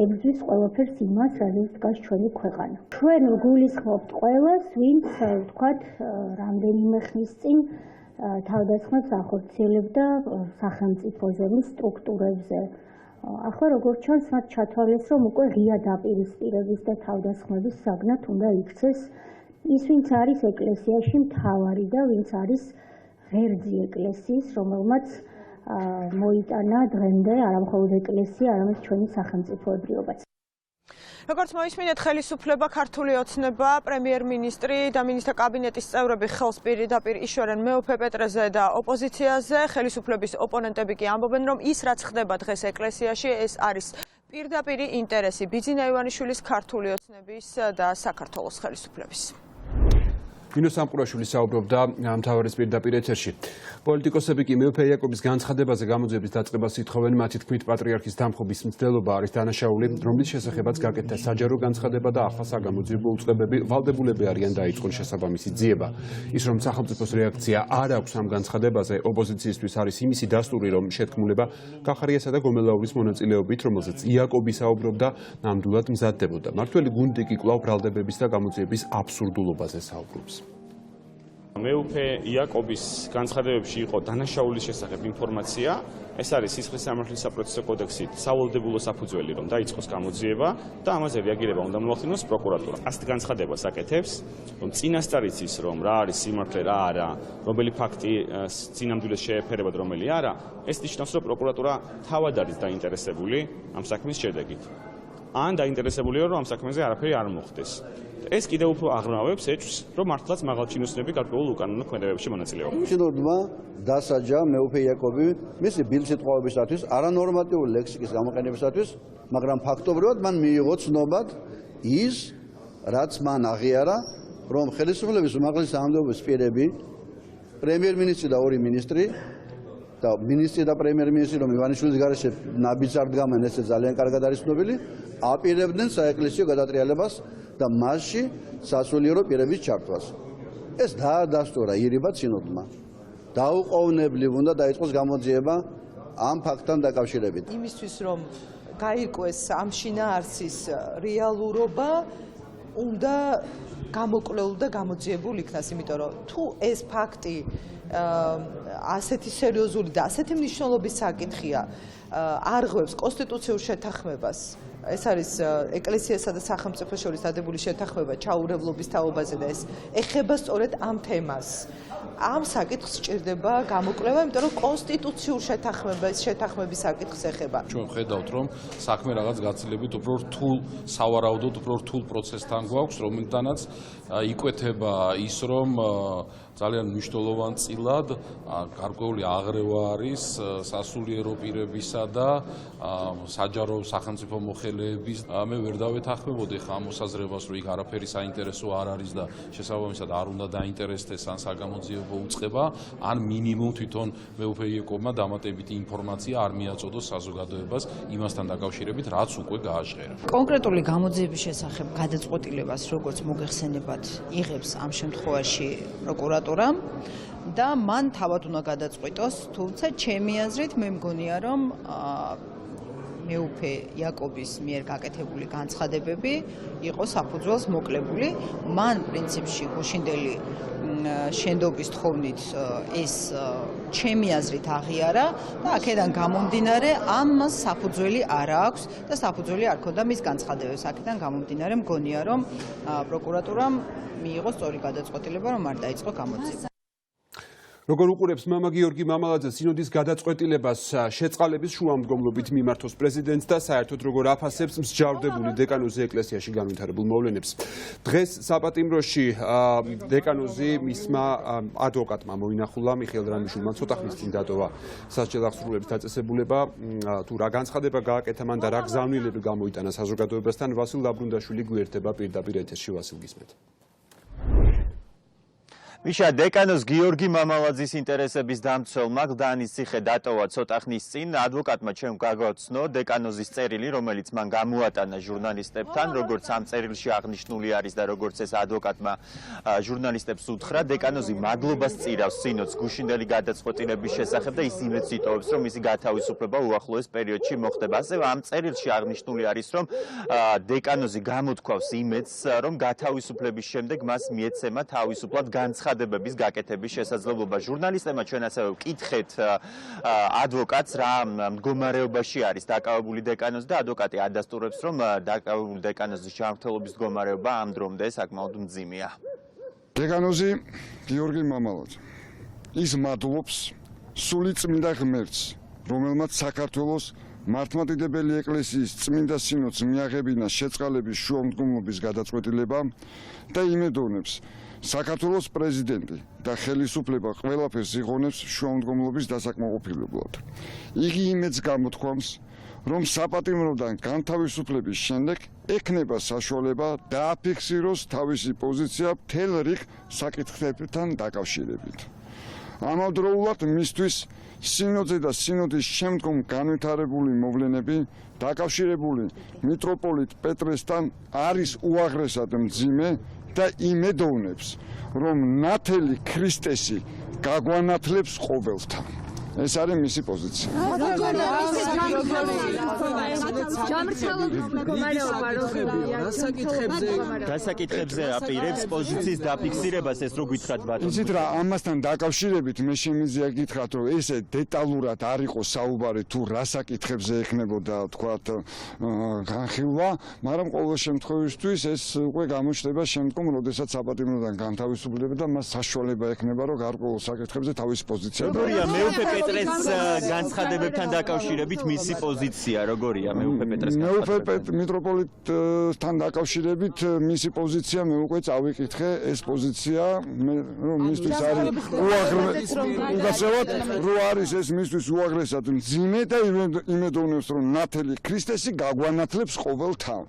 ებრძვის ყველაფერს იმას, რაზეც დგას ჩვენი ქვეყანა. ჩვენ ვგულისხმობთ ყველას, ვინც ვთქვათ, რამდენიმე ხნის წინ თავდასხმებს ახორციელებდა სახელმწიფო ზემის სტრუქტურებზე. ახლა როგორც ჩანს, მათ ჩათვალეს, რომ უკვე ღია დაპირისპირების და თავდასხმების საგნად უნდა იქცეს ის, ვინც არის ეკლესიაში მთავარი და ვინც არის ღერძი ეკლესიის, რომელმაც მოიტანა დღემდე არამხოლოდ ეკლესია, არამედ ჩვენი სახელმწიფოებრიობაც. როგორც მოისმინეთ, ხელისუფლება, ქართული ოცნება, პრემიერ-მინისტრი და მინისტრთა კაბინეტის წევრები ხელს პირდაპირ იშორენ მეუფე პეტრეზე და ოპოზიციაზე. ხელისუფლების ოპონენტები კი ამბობენ, რომ ის რაც ხდება დღეს ეკლესიაში, ეს არის პირდაპირი ინტერესი ბიძინა ივანიშვილის, ქართული ოცნების და საქართველოს ხელისუფლების. ნინო სამყურაშვილი საუბრობდა მთავარის პირდაპირ ეთერში. პოლიტიკოსები კი მეუფე იაკობის განცხადებაზე გამოძიების დაწყებას ითხოვენ, მათი თქმით პატრიარქის დამხობის მცდელობა არის დანაშაული, რომლის შესახებაც გაკეთდა საჯარო განცხადება და ახლა საგამოძიებო უწყებები ვალდებულები არიან დაიწყონ შესაბამისი ძიება. ის რომ სახელმწიფოს რეაქცია არ აქვს ამ განცხადებაზე, ოპოზიციისთვის არის იმისი დასტური, რომ შეთქმულება გახარიასა და გომელაურის მონაწილეობით, რომელზეც იაკობი საუბრობდა, ნამდვილად მზადდებოდა. მართველი გუნდი კი კვლავ ბრალდებების და გამოძიების აბსურდულობაზე საუბრობს. მეუფე იაკობის განცხადებებში იყო დანაშაულის შესახებ ინფორმაცია. ეს არის სისხლის სამართლის საპროცესო კოდექსით სავალდებულო საფუძველი, რომ დაიწყოს გამოძიება და ამაზე რეაგირება უნდა მოახდინოს პროკურატურა. ასეთ განცხადებას აკეთებს, რომ წინასწარ იცის, რომ რა არის სიმართლე, რა არა, რომელი ფაქტი წინამდვილეს შეეფერებათ, რომელი არა, ეს ნიშნავს, რომ პროკურატურა თავად არის დაინტერესებული ამ საქმის შედეგით. ან დაინტერესებულია, რომ ამ საქმეზე არაფერი არ მოხდეს. ეს კიდევ უფრო აღრმავებს ეჭვს, რომ მართლაც მაღალჩინოსნები გარკვეულ უკანონო ქმედებებში მონაწილეობენ. მშვიდობა დასაჯა მეუფე იაკობი მისი ბილსიტყვაობისათვის, არანორმატიული ლექსიკის გამოყენებისათვის, მაგრამ ფაქტობრივად მან მიიღო ცნობად ის, რაც მან აღიარა, რომ ხელისუფლების უმაღლესი სამთავრობოს პირები, პრემიერ-მინისტრი და ორი მინისტრი და მინისტრი და პრემიერ-მინისტრი, რომ ივანიშვილის გარეშე ნაბიჯად დგამენ, ეს ძალიან კარგად არის ცნობილი, აპირებდნენ საეკლესიო გადატრიალებას და მასში სასულიერო პირების ჩართვას. ეს დაადასტურა ირიბად სინოდმა. დაუყოვნებლივ უნდა დაიწყოს გამოძიება ამ ფაქტთან დაკავშირებით. იმისთვის, რომ გაირკვეს ამ შინაარსის რეალურობა, უნდა გამოკვლეულ და გამოძიებულ იქნას, იმიტომ რომ თუ ეს ფაქტი ასეთი სერიოზული და ასეთი მნიშვნელობის საკითხია, არღვევს კონსტიტუციურ შეთანხმებას. ეს არის ეკლესიასა და სახელმწიფოს შორის დადებული შეთანხმება ჩაურევლობის თაობაზე და ეს ეხება სწორედ ამ თემას. ამ საკითხს სჭირდება გამოკვლევა, იმიტომ რომ კონსტიტუციურ შეთანხმების საკითხს ეხება. ჩვენ ვხედავთ, რომ საქმე რაღაც გაცილებით უფრო რთულ, სავარაუდოდ უფრო რთულ პროცესთან გვაქვს, რომელთანაც იკვეთება ის, რომ ძალიან მნიშვნელოვანწილად გარკვეული აღრევა არის სასულიერო პირებისა და საჯარო სახელმწიფო მოხელეების სახელეების მე ვერ დავეთანხმებოდი ხა ამ მოსაზრებას, რომ იქ არაფერი საინტერესო არ არის და შესაბამისად არ უნდა დაინტერესდეს ან საგამოძიებო უწყება, ან მინიმუმ თვითონ მეუფე იაკობმა დამატებითი ინფორმაცია არ მიაწოდოს საზოგადოებას იმასთან დაკავშირებით, რაც უკვე გააჟღერა. კონკრეტული გამოძიების შესახებ გადაწყვეტილებას, როგორც მოგეხსენებათ, იღებს ამ შემთხვევაში პროკურატურა და მან თავად უნდა გადაწყვიტოს, თუმცა ჩემი აზრით მე მგონია, რომ მეუფე იაკობის მიერ გაკეთებული განცხადებები იყო საფუძველს მოკლებული. მან პრინციპში გუშინდელი შენდობის თხოვნით ეს ჩემი აზრით აღიარა და აქედან გამომდინარე ამას საფუძველი არ აქვს და საფუძველი არ ქონდა მის განცხადებებს. აქედან გამომდინარე მგონია, რომ პროკურატურამ მიიღო სწორი გადაწყვეტილება, რომ არ დაიწყო გამოძიება. როგორ უყურებს მამა გიორგი მამალაძე სინოდის გადაწყვეტილებას შეწყალების შუამდგომლობით მიმართოს პრეზიდენტს და საერთოდ როგორ აფასებს მსჯავრდებული დეკანოზი ეკლესიაში განვითარებულ მოვლენებს. დღეს საპატიმროში დეკანოზი მისმა ადვოკატმა მოინახულა მიხეილ რამიშვილმა ცოტა ხნის წინ დატოვა სასჯელ აღსრულების დაწესებულება თუ რა განცხადება გააკეთა მან და რა გზავნილები გამოიტანა საზოგადოებასთან ვასილ დაბრუნდაშვილი გვერდება პირდაპირ ეთერში ვასილ გისმენთ. მიშა დეკანოს გიორგი მამალაძის ინტერესების დამცველმა გლდანის ციხე დატოვა ცოტა ხნის წინ ადვოკატმა ჩემ გაგაცნო დეკანოზის წერილი, რომელიც მან გამოატანა ჟურნალისტებთან, როგორც ამ წერილში აღნიშნული არის და როგორც ეს ადვოკატმა ჟურნალისტებს უთხრა, დეკანოზი მადლობას წირავს სინოდს გუშინდელი გადაწყვეტილების შესახებ და ის იმედს იტოვებს, რომ მისი გათავისუფლება უახლოეს პერიოდში მოხდება. ასევე ამ წერილში აღნიშნული არის, რომ დეკანოზი გამოთქვავს იმედს, რომ გათავისუფლების შემდეგ მას მიეცემა თავისუფლად განცხადებების გაკეთების შესაძლებლობა. ჟურნალისტებმა ჩვენ ასევე ვკითხეთ ადვოკატს რა მდგომარეობაში არის დაკავებული დეკანოზი და ადვოკატი ადასტურებს, რომ დაკავებული დეკანოზის ჯანმრთელობის მდგომარეობა ამ დრომდე საკმაოდ მძიმეა. დეკანოზი გიორგი მამალაძე ის მადლობს სული წმინდა ღმერთს, რომელმაც საქართველოს მართლმადიდებელი ეკლესიის წმინდა სინოდს მიაღებინა შეწყალების შუამდგომლობის გადაწყვეტილება და იმედოვნებს საქართველოს პრეზიდენტი და ხელისუფლება ყველაფერს იღონებს შუამდგომლობის დასაკმაყოფილებლად. იგი იმედს გამოთქვამს, რომ საპატიმროდან განთავისუფლების შემდეგ ექნება საშუალება დააფიქსიროს თავისი პოზიცია მთელ რიგ საკითხებთან დაკავშირებით. ამავდროულად მისთვის სინოდზე და სინოდის შემდგომ განვითარებული მოვლენები დაკავშირებული მიტროპოლიტ პეტრესთან არის უაღრესად მძიმე და იმედოვნებს, რომ ნათელი ქრისტესი გაგვანათლებს ყოველთან. ეს არის მისი პოზიცია. გასაკითხებზე აპირებს პოზიციის დაფიქსირებას, ეს რო გითხრათ ბატონო. იცით რა, ამასთან დაკავშირებით მე შემიძლია გითხრათ, რომ ესე დეტალურად არ იყო საუბარი თუ რა საკითხებზე ექნებოდა, თქვათ, განხილვა, მაგრამ ყოველ შემთხვევისთვის ეს უკვე გამოჩნდება შემდგომ, როდესაც საპატიმროდან განთავისუფლდება და მას საშუალება ექნება, რომ გარკვეულ საკითხებზე თავისი პოზიცია. როგორია მეუფე პეტრეს განცხადებებთან დაკავშირებით მისი პოზიცია, როგორია მეუფე პეტრეს განცხადებებთან? მიტროპოლიტთან დაკავშირებით მისი პოზიცია მე უკვე წავიკითხე, ეს პოზიცია რომ მისთვის არის უაღრესად, რო არის ეს მისთვის უაღრესად მძიმე და იმედოვნებს, რომ ნათელი ქრისტესი გაგვანათლებს ყოველთან.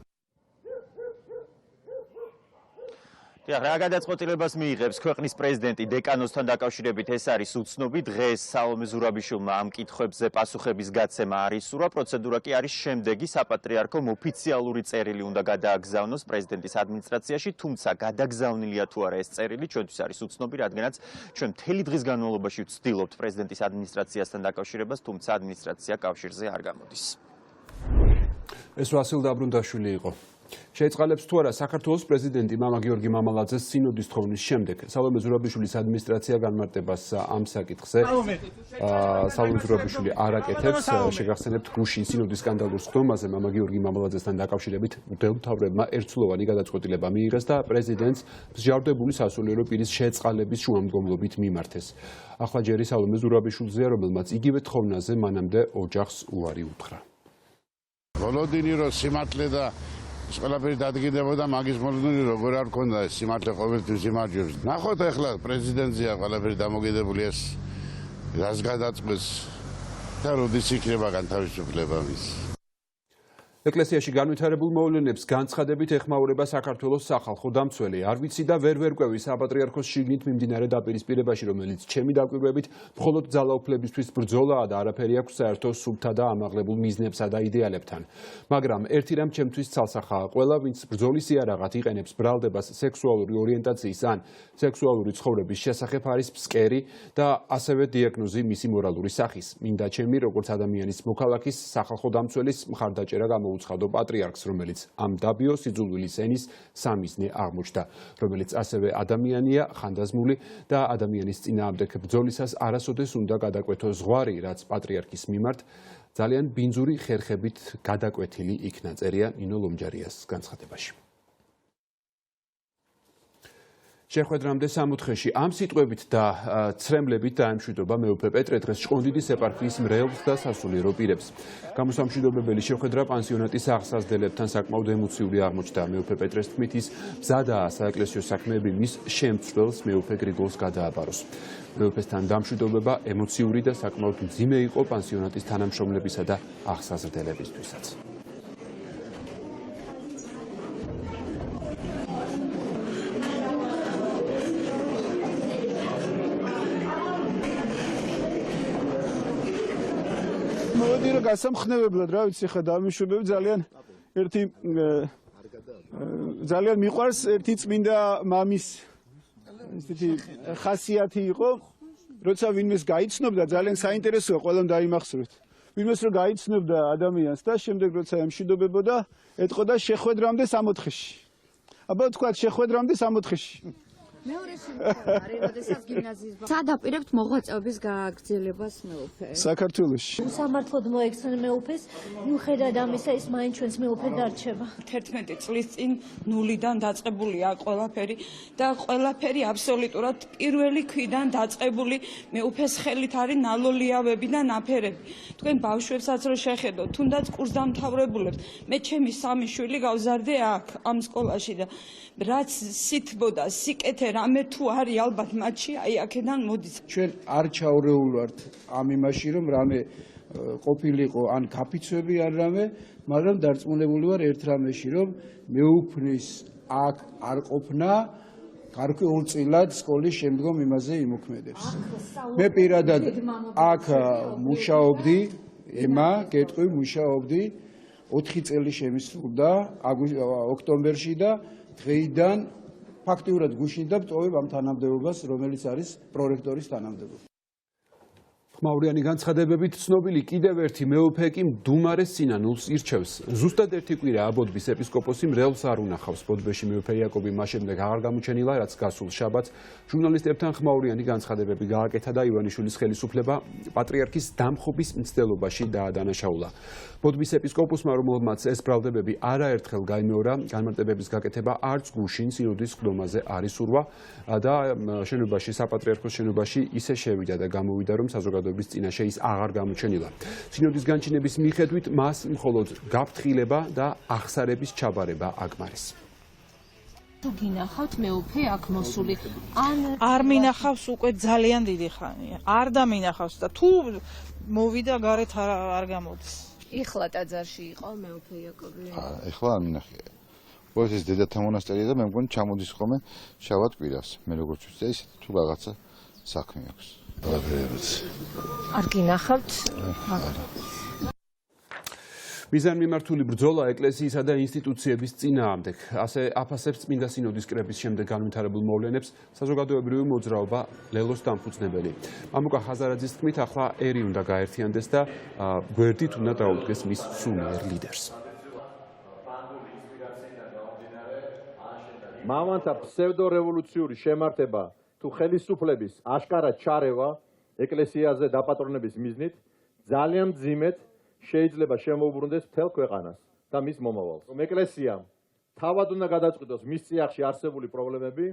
რა გადაწყვეტილებას მიიღებს ქვეყნის პრეზიდენტი დეკანოზთან დაკავშირებით, ეს არის უცნობი. დღეს სალომე ზურაბიშვილმა ამ კითხვებზე პასუხების გაცემა არ ისურვა. პროცედურა კი არის შემდეგი. საპატრიარქომ ოფიციალური წერილი უნდა გადააგზავნოს პრეზიდენტის ადმინისტრაციაში, თუმცა გადაგზავნილია თუ არა ეს წერილი ჩვენთვის არის უცნობი, რადგანაც ჩვენ მთელი დღის განმავლობაში ვცდილობთ პრეზიდენტის ადმინისტრაციასთან დაკავშირებას, თუმცა ადმინისტრაცია კავშირზე არ გამოდის. ეს ვასილ დაბრუნდაშვილი იყო. შეიწყალებს თუ არა საქართველოს პრეზიდენტი მამა გიორგი მამალაძეს სინოდის თხოვნის შემდეგ. სალომე ზურაბიშვილის ადმინისტრაცია განმარტებას ამ საკითხზე სალომე ზურაბიშვილი არ აკეთებს. შეგახსენებთ, გუშინ სინოდის სკანდალურ სხდომაზე მამა გიორგი მამალაძესთან დაკავშირებით მდელმთავრებმა ერთსულოვანი გადაწყვეტილება მიიღეს და პრეზიდენტს მსჯავრდებული სასულიერო პირის შეწყალების შუამდგომლობით მიმართეს. ახლა ჯერი სალომე ზურაბიშვილზეა, რომელმაც იგივე თხოვნაზე მანამდე ოჯახს უარი უთხრა. ბოლოდინი რო სიმართლე და ეს ყველაფერი დადგინდებოდა, მაგის მოლოდინი როგორ არ ქონდა ეს სიმართლე ყოველთვის იმარჯვებს. ნახოთ ახლა პრეზიდენტზეა ყველაფერი დამოკიდებული, ეს რას გადაწყვეტს და როდის იქნება განთავისუფლება მის. ეკლესიაში განვითარებულ მოვლენებს განცხადებით ეხმაურება საქართველოს სახალხო დამცველი. არ ვიცი და ვერ ვერკვევი საპატრიარქოს შიგნით მიმდინარე დაპირისპირებაში, რომელიც ჩემი დაკვირვებით მხოლოდ ძალაუფლებისთვის ბრძოლაა და არაფერი აქვს საერთო სულთა და ამაღლებულ მიზნებსა და იდეალებთან. მაგრამ ერთი რამ ჩემთვის ცალსახაა, ყველა ვინც ბრძოლის იარაღად იყენებს ბრალდებას სექსუალური ორიენტაციის ან სექსუალური ცხოვრების შესახებ არის ფსკერი და ასევე დიაგნოზი მისი მორალური სახის. მინდა ჩემი როგორც ადამიანის მოქალაქის სახალხო დამცველის მხარდაჭერა უცხადო პატრიარქს, რომელიც ამ დაბიო სიძულვილის ენის სამიზნე აღმოჩნდა, რომელიც ასევე ადამიანია, ხანდაზმული და ადამიანის წინააღმდეგ ბრძოლისას არასოდეს უნდა გადაკვეთოს ზღვარი, რაც პატრიარქის მიმართ ძალიან ბინძური ხერხებით გადაკვეთილი იქნა, წერია ნინო ლომჯარიას განცხადებაში. შეხვედრამდე სამოთხეში ამ სიტყვებით და ცრემლებით დაემშვიდობა მეუფე პეტრე დღეს ჭყონდიდის ეპარქიის მრევლს და სასულიერო პირებს. გამოსამშვიდობებელი შეხვედრა პანსიონატის აღსაზრდელებთან საკმაოდ ემოციური აღმოჩნდა. მეუფე პეტრეს თქმით ის მზადაა საეკლესიო საქმეები მის შემცვლელს მეუფე გრიგოლს გადააბაროს. მეუფესთან დამშვიდობება ემოციური და საკმაოდ მძიმე იყო პანსიონატის თანამშრომლებისა და აღსაზრდელებისთვისაც. მოვედი რა გასამხნევებლად რა ვიცი ხა დამიშვიდობები ძალიან მიყვარს ერთი წმინდა მამის ისეთი ხასიათი იყო როცა ვინმეს გაიცნობდა ძალიან საინტერესოა ყველამ დაიმახსოვრეთ ვინმეს რო გაიცნობდა ადამიანს და შემდეგ როცა ემშვიდობებოდა ეთყოდა შეხვედრამდე სამოთხეში აბა თქვა შეხვედრამდე სამოთხეში სადაპირებთ მოღვაწეობის გაგრძელებას მეუფე. საქართველოში. Სამართლოდ მოექცნენ მეუფეს, მიუხედავად ამისა ის მაინც ჩვენს მეუფედ დარჩება. 11 წლის წინ ნულიდან დაწყებულია ყველაფერი და ყველაფერი აბსოლუტურად პირველი ქვიდან დაწყებული მეუფეს ხელით არის ნალოლიავები და ნაფერები. თქვენ ბავშვებსაც რო შეხედოთ, თუნდაც კურსდამთავრებულებს, მე ჩემი სამი შვილი გავზარდე აქ ამ სკოლაში და რაც სითბოდა, სიკეთე რამე თუ არის ალბათ მათში აი აქედან მოდის. ჩვენ არ ჩაურეულვართ ამ იმაში რომ რამე ყოფილიყო ან კაფიცვები არ რამე, მაგრამ დარწმუნებული ვარ ერთ რამეში რომ მეუფნის აქ არ ყოფნა გარკვეულწილად სკოლის შემდგომ იმაზე იმოქმედებს. მე პირადად აქ მუშაობდი, ემა, გეტყვი მუშაობდი 4 წელი შემისრულდა ოქტომბერში და დღეიდან ფაქტიურად გუშინდა ვტოვებ ამ თანამდებობას, რომელიც არის პრორექტორის თანამდებობა. ხმაურიანი განცხადებებით ცნობილი კიდევ ერთი მეუფე კი მდუმარეს სინანულს ირჩევს. ზუსტად ერთი კვირა აბოდბის ეპისკოპოსი მრევლს არ უნახავს. ბოდბეში მეუფე იაკობი მას შემდეგ აღარ გამოჩენილა, რაც გასულ შაბათს ჟურნალისტებთან ხმაურიანი განცხადებები გააკეთა და ივანიშვილის ხელისუფლება პატრიარქის დამხობის მცდელობაში დაადანაშაულა. ბოდბის ეპისკოპოსმა, რომელმაც ეს ბრალდებები არაერთხელ გაიმეორა, განმარტებების გაკეთება არც გუშინ სინოდის ხდომაზე არ ისურვა და შენობაში საპატრიარქოს შენობაში ისე შევიდა და გამოვიდა, რომ საზოგადოების წინაშე ის აღარ გამოჩენილა. სინოდის განჩინების მიხედვით მას მხოლოდ გაფრთხილება და აღსარების ჩაბარება აკმარეს. თუ გინახავთ მეუფე აქ მოსული არ მინახავს უკვე ძალიან დიდი ხანია. არ დამინახავს და თუ მოვიდა გარეთ არ გამოდის. იხლა ტაძარში იყო მეუფე იაკობი. ეხლა არ მინახია. ყოველთვის ეს დედათა მონასტერია და მე მგონი ჩამოდის ხოლმე შავად კვირას. მე როგორც ვიცი, ისეთი თუ რაღაცა საქმე აქვს. არ გინახავთ? მიზანმიმართული ბრძოლა ეკლესიისა და ინსტიტუციების წინააღმდეგ. ასე აფასებს წმინდა სინოდის კრების შემდეგ განვითარებულ მოვლენებს საზოგადოებრივი მოძრაობა ლელოს დამფუძნებელი. მამუკა ხაზარაძის თქმით, ახლა ერი უნდა გაერთიანდეს და გვერდით უნდა დაუდგეს მის სულიერ ლიდერს. მამანთა ფსევდორევოლუციური შემართება თუ ხელისუფლების აშკარა ჩარევა ეკლესიაზე დაპატრონების მიზნით ძალიან მძიმედ შეიძლება შემოუბრუნდეს მთელ ქვეყანას და მის მომავალს. ეკლესიამ თავად უნდა გადაწყვიტოს მის წიაღში არსებული პრობლემები,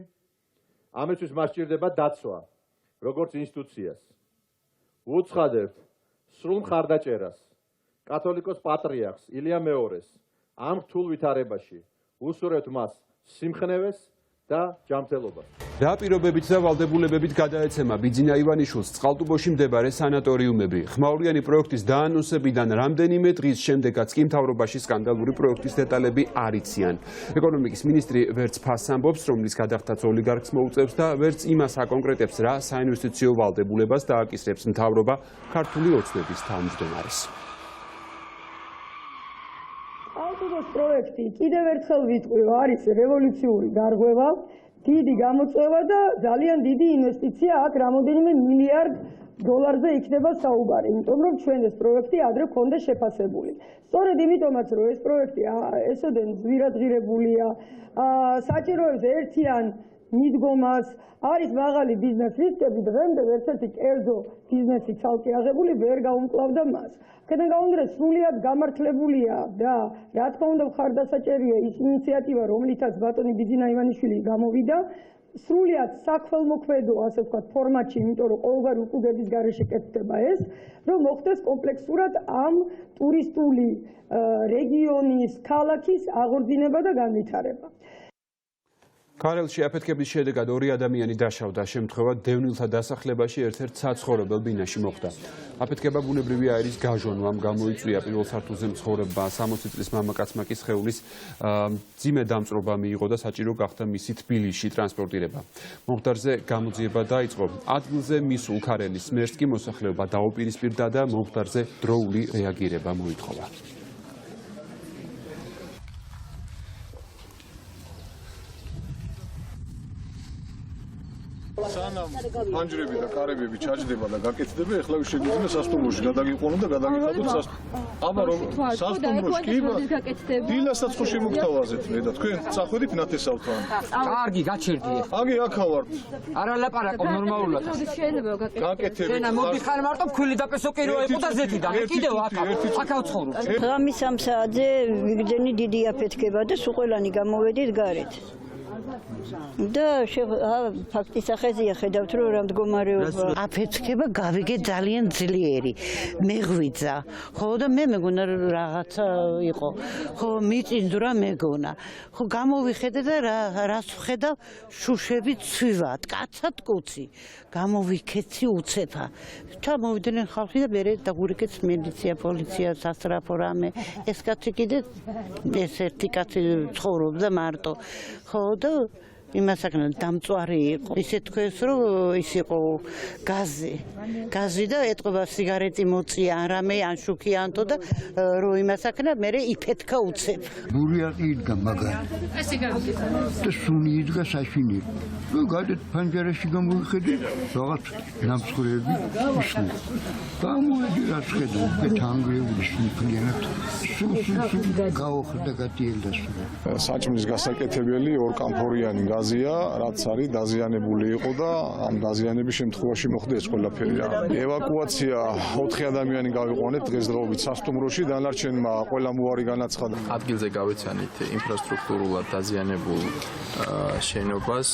ამისთვის მას სჭირდება დაცვა, როგორც ინსტიტუციას. უცხადებთ სრულ მხარდაჭერას კათოლიკოს პატრიარქს ილია მეორეს ამ რთულ ვითარებაში. უსურვებთ მას სიმხნევეს და ჯანმრთელობას. რა პირობებით და ვალდებულებებით გადაეცემა ბიძინა ივანიშვილს წყალტუბოში მდებარე სანატორიუმები. ხმაურიანი პროექტის დაანონსებიდან რამდენიმე დღის შემდეგაც კი მთავრობაში სკანდალური პროექტის დეტალები არ იციან. ეკონომიკის მინისტრი ვერც ფასს ამბობს, რომლის გადახდაც ოლიგარქს მოუწევს და ვერც იმას აკონკრეტებს, რა საინვესტიციო ვალდებულებას დააკისრებს მთავრობა ქართული ოცნების თავმჯდომარეს. წყალტუბოს პროექტი კიდევ ერთხელ ვიტყვი, არის რევოლუციური დარღვევა, დიდი გამოწვევა და ძალიან დიდი ინვესტიცია, აქ რამოდენიმე მილიარდ დოლარზე იქნება საუბარი, იმიტომ რომ ჩვენ ეს პროექტი ადრე გქონდა შეფასებული. სწორედ იმიტომაც რომ ეს პროექტი ესოდენ ძვირადღირებულია, საჭიროებს ერთიან მიდგომას, არის მაღალი ბიზნეს რისკები, დღემდე ერთ-ერთი კერძო ბიზნესი ცალკე აღებული ვერ გაუმკლავდა მას. აქედან გამომდინარე, სრულიად გამართლებულია და რა თქმა უნდა მხარდასაჭერია ის ინიციატივა, რომლითაც ბატონი ბიძინა ივანიშვილი გამოვიდა, სრულიად საქველმოქმედო, ასე ვთქვათ, ფორმატში, იმიტომ რომ ყოველგვარი უკუგების გარეშე კეთდება ეს, რომ მოხდეს კომპლექსურად ამ ტურისტული რეგიონის, ქალაქის აღორძინება და განვითარება. ქარელში აფეთქების შედეგად 2 ადამიანი დაშავდა. შემთხვევა დევნილთა დასახლებაში ერთ-ერთ საცხოვრებელ ბინაში მოხდა. აფეთქება ბუნებრივი აირის გაჟონვამ გამოიწვია. პირველ სართულზე მცხოვრებმა 60 წლის მამაკაცმა კი სხეულის მძიმე დამწვრობა მიიღო და საჭირო გახდა მისი თბილისში ტრანსპორტირება. მომხდარზე გამოძიება დაიწყო. ადგილზე მისულ ქარელის მერს კი მოსახლეობა დაუპირისპირდა და მომხდარზე დროული რეაგირება მოითხოვა. სანამ ფანჯრები და კარებები ჩაჯდება და გაკეთდება, ეხლა შეგვიძლია სასტუმროში გადაგიყვანოთ და გადაგიხადოთ აბა რომ სასტუმროში კი დილასაც ხო შემოგთავაზეთ მე და თქვენ წახვედით ნათესავთან. კარგი, გაჩერდიე. აგი აქა ვართ. არა ლაპარაკო ნორმალურად. გაკეთებით. შენა მოდიხარ მარტო ქვილი და პესოკირო იყო და ზეთიდან. კიდევ აქა ვცხოვრობ. ღამის 3 საათზე ვიგრძენი დიდი აფეთქება და სულ ყველანი გამოვედით გარეთ. და ფაქტის ახეზია ხედავთ რომ რა მდგომარეობა აფეთქება გავიგე ძალიან ძლიერი მეღვიძა ხო და მე მეგონა რაღაცა იყო ხო მიწინძვრა მეგონა ხო გამოვიხედე და რას ვხედავ შუშები ცვივად კაცად კუცი გამოვიქეცი უცეთა ჩამოვიდნენ ხალხი და მერე დაგურიქეც მილიცია პოლიცია სასტრაფო რამე ეს კაცი კიდე ეს ერთი კაცი ცხოვრობდა მარტო ხო და იმასაკენ დამწვარი იყო. ისე თქვენს რომ ის იყო გაზი და ეტყობა სიგარეტი მოწია ან რამე ან შუქიანთო და რომ იმასაკენ მე იფეთქა უცებ. ბურიაკი იდგა მაგარი. და სუნი იდგა საშინი. და გადეთ პანჯერაში გამოვიხედე რაღაც ნამსხვრევები ისმო. გამოვიდი რა შეხედა ბეთანგრეული სულფლიანად. სულ გაოხრდა გადიელდა სულ. საჭმლის გასაკეთებელი ორკამფორიანი გაზია, რაც არის დაზიანებული იყო და ამ დაზიანების შემთხვევაში მოხდა ეს ყველაფერი. ევაკუაცია 4 ადამიანი გავიყვანეთ დღესდღეობით სასტუმროში, დანარჩენმა ყველა მოარი განაცხადა. ადგილზე გავეცანით ინფრასტრუქტურულად დაზიანებულ შენობას.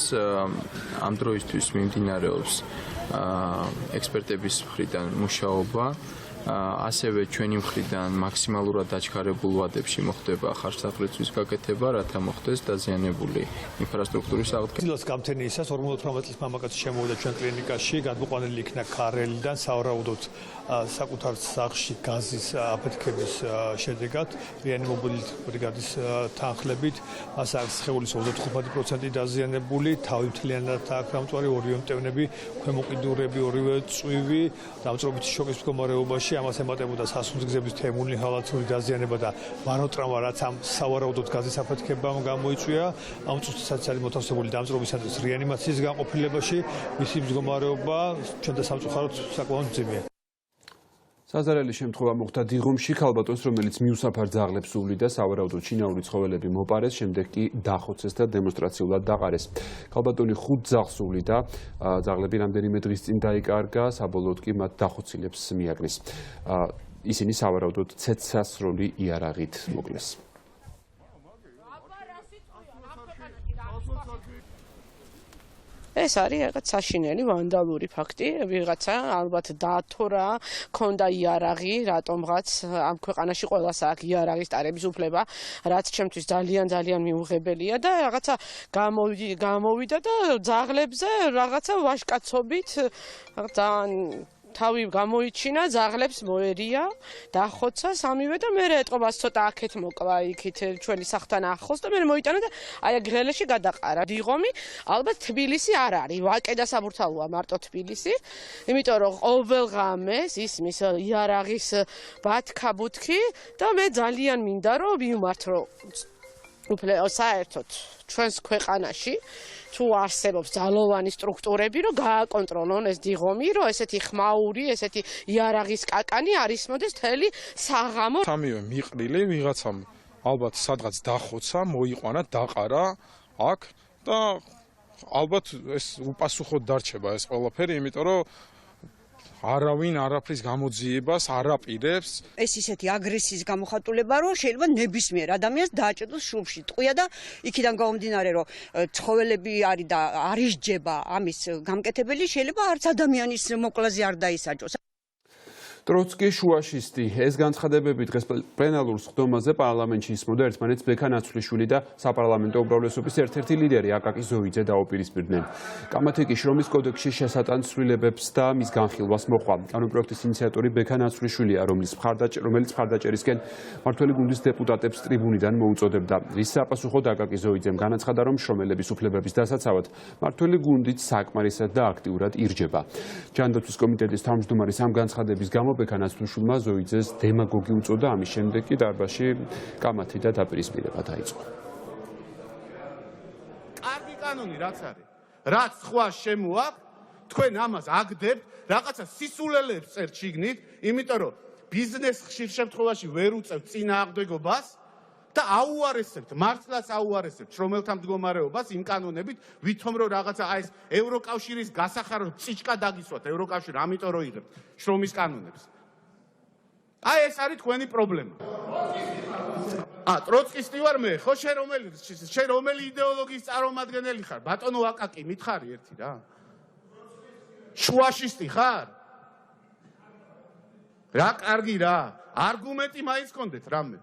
ამ დროისთვის მიმდინარეობს ექსპერტების მხრიდან მუშაობა. ასევე ჩვენი მხრიდან მაქსიმალურად დაჩქარებულ ვადებში მოხდება ხარჯსაფრისთვის გაკეთება, რათა მოხდეს დაზიანებული ინფრასტრუქტურის აღდგენა. ძილოს გამთენიისას 48 წლის მამაკაცი შემოვიდა ჩვენ კლინიკაში, გადმოყვანილი იქნა ქარელიდან, სავარაუდოდ საკუთარ სახლში გაზის აფეთქების შედეგად, რეანიმობილით ბრიგადის თანხლებით, მას აქვს სხეულის 35% დაზიანებული, თავი მთლიანად აქვს დამწვარი, ორივე მტევნები, ქვემოყიდურები, ორივე წვივი, დამწვრობითი შოკის მდგომარეობაში. ამას ემატებოდა სასუნთქების თემური ჰალაცური დაზიანება და მაროტრამა, რაც ამ სავარაუდოდ გაზის აფეთქებამ გამოიწვია. ამ წუთისაც არის მოთავსებული დამწვრობისათვის რეანიმაციის განყოფილებაში. მისი მდგომარეობა ჩვენთან სამწუხაროდ საკმაოდ მძიმეა. საზარელი შემთხვევა მოხდა დიღომში, ქალბატონს, რომელიც მიუსაფარ ძაღლებს სულიდა, სავარაუდოდ ჩინაური ცხოველები მოპარეს, შემდეგ კი დახოცეს და დემონსტრაციულად დაყარეს. ქალბატონი 5 ძაღლს სულიდა, ძაღლები რამდენიმე დღის წინ დაიკარგა, საბოლოოდ კი მათ დახოცილებს მიაგნეს. ისინი სავარაუდოდ ცეცხლსასროლი იარაღით მოკლეს. ეს არის რაღაც საშინელი ვანდალური ფაქტი, ვიღაცა ალბათ დათორა, ქონდა იარაღი, რატომღაც ამ ქვეყანაში ყველას აქვს იარაღის ტარების უფლება, რაც ჩემთვის ძალიან მიუღებელია და რაღაცა გამოვიდა და ძაღლებზე რაღაცა ვაჟკაცობით ძალიან თავი გამოიჩინა, ძაღლებს მოერია, დახოცა სამივე და მე ეტყობას ცოტა აქეთ მოკლა იქით ჩვენი სახთან ახლოს და მე მოიტანა და აი გრელეში გადაყარა. დიღომი ალბათ თბილისი არ არის, ვაკე და საბურთალოა მარტო თბილისი, იმიტომ რომ ყოველ ღამეს ისმის იარაღის ბათქაბუთქი და მე ძალიან მინდა რომ ვიმართო უფლება საერთოდ ჩვენს ქვეყანაში თუ არსებობს ძალოვანი სტრუქტურები, რომ გააკონტროლონ ეს დიღომი, რომ ესეთი ხმაური, ესეთი იარაღის კაკანი არის მოდეს თელი საღამო. სამივე მიყრილი ვიღაცამ ალბათ სადღაც დახოცა, მოიყვანა, დაყარა აქ და ალბათ ეს უპასუხოდ დარჩება ეს ყველაფერი, იმიტომ რომ არავინ არაფრის გამოძიებას არ აპირებს. ეს ისეთი აგრესიის გამოხატულება, რომ შეიძლება ნებისმიერ ადამიანს დააჭედოს შუბში. ტყვია და იქიდან გამომდინარე, რომ ცხოველები არის და არ ისჯება ამის გამკეთებელი, შეიძლება არც ადამიანის მოკლაზე არ დაისაჯოს. ტროცკი შუაშისტი ეს განცხადებები დღეს პლენარულ სხდომაზე პარლამენტში ისმოდა ერთმანეთს ბექა ნაცვლიშვილი და საპარლამენტო უმრავლესობის ერთ-ერთი ლიდერი აკაკი ზოიძე დაუპირისპირდნენ. კამათეკი შრომის კოდექსში შესატან ცვლილებებს და მის განხილვას მოყვა. კანონპროექტის ინიციატორი ბექა ნაცვლიშვილია, რომელიც მხარდაჭერისკენ მმართველი გუნდის დეპუტატებს ტრიბუნიდან მოუწოდებდა. რის საპასუხოდ აკაკი ზოიძემ განაცხადა, რომ შრომელების უფლებების დასაცავად მმართველი გუნდიც საკმარისად და აქტიურად ირჯება. ჯანდაცვის კომიტეტის თავმჯდომარის ამ განცხადების გამო ბექა ნაცვლიშვილმა ზოიძეს დემაგოგი უწოდა, ამის შემდეგ კი დარბაზში კამათი და დაპირისპირება დაიწყო. კარგი კანონი რაც არის, რაც სხვა შემოაქვს, თქვენ ამას აგდებთ, რაღაცა სისულელებს წერთ შიგნით, იმიტომ რომ ბიზნეს ხშირ შემთხვევაში ვერ უწევთ წინააღმდეგობას და აუარესებთ, მართლაც აუარესებთ შრომელთა მდგომარეობას იმ კანონებით, ვითომ რომ რაღაცა აი ეს ევროკავშირის გასახაროთ წიჭკა დაგისვათ ევროკავშირი, ამიტომ რომ იღებთ შრომის კანონებს. აი ეს არის თქვენი პრობლემა. ტროცკისტი ვარ მე, ხო შენ რომელი იდეოლოგიის წარმომადგენელი ხარ? ბატონო აკაკი, მითხარი ერთი რა. შუაშისტი ხარ? რა კარგი რა, არგუმენტი მაინც გქონდეთ რამე.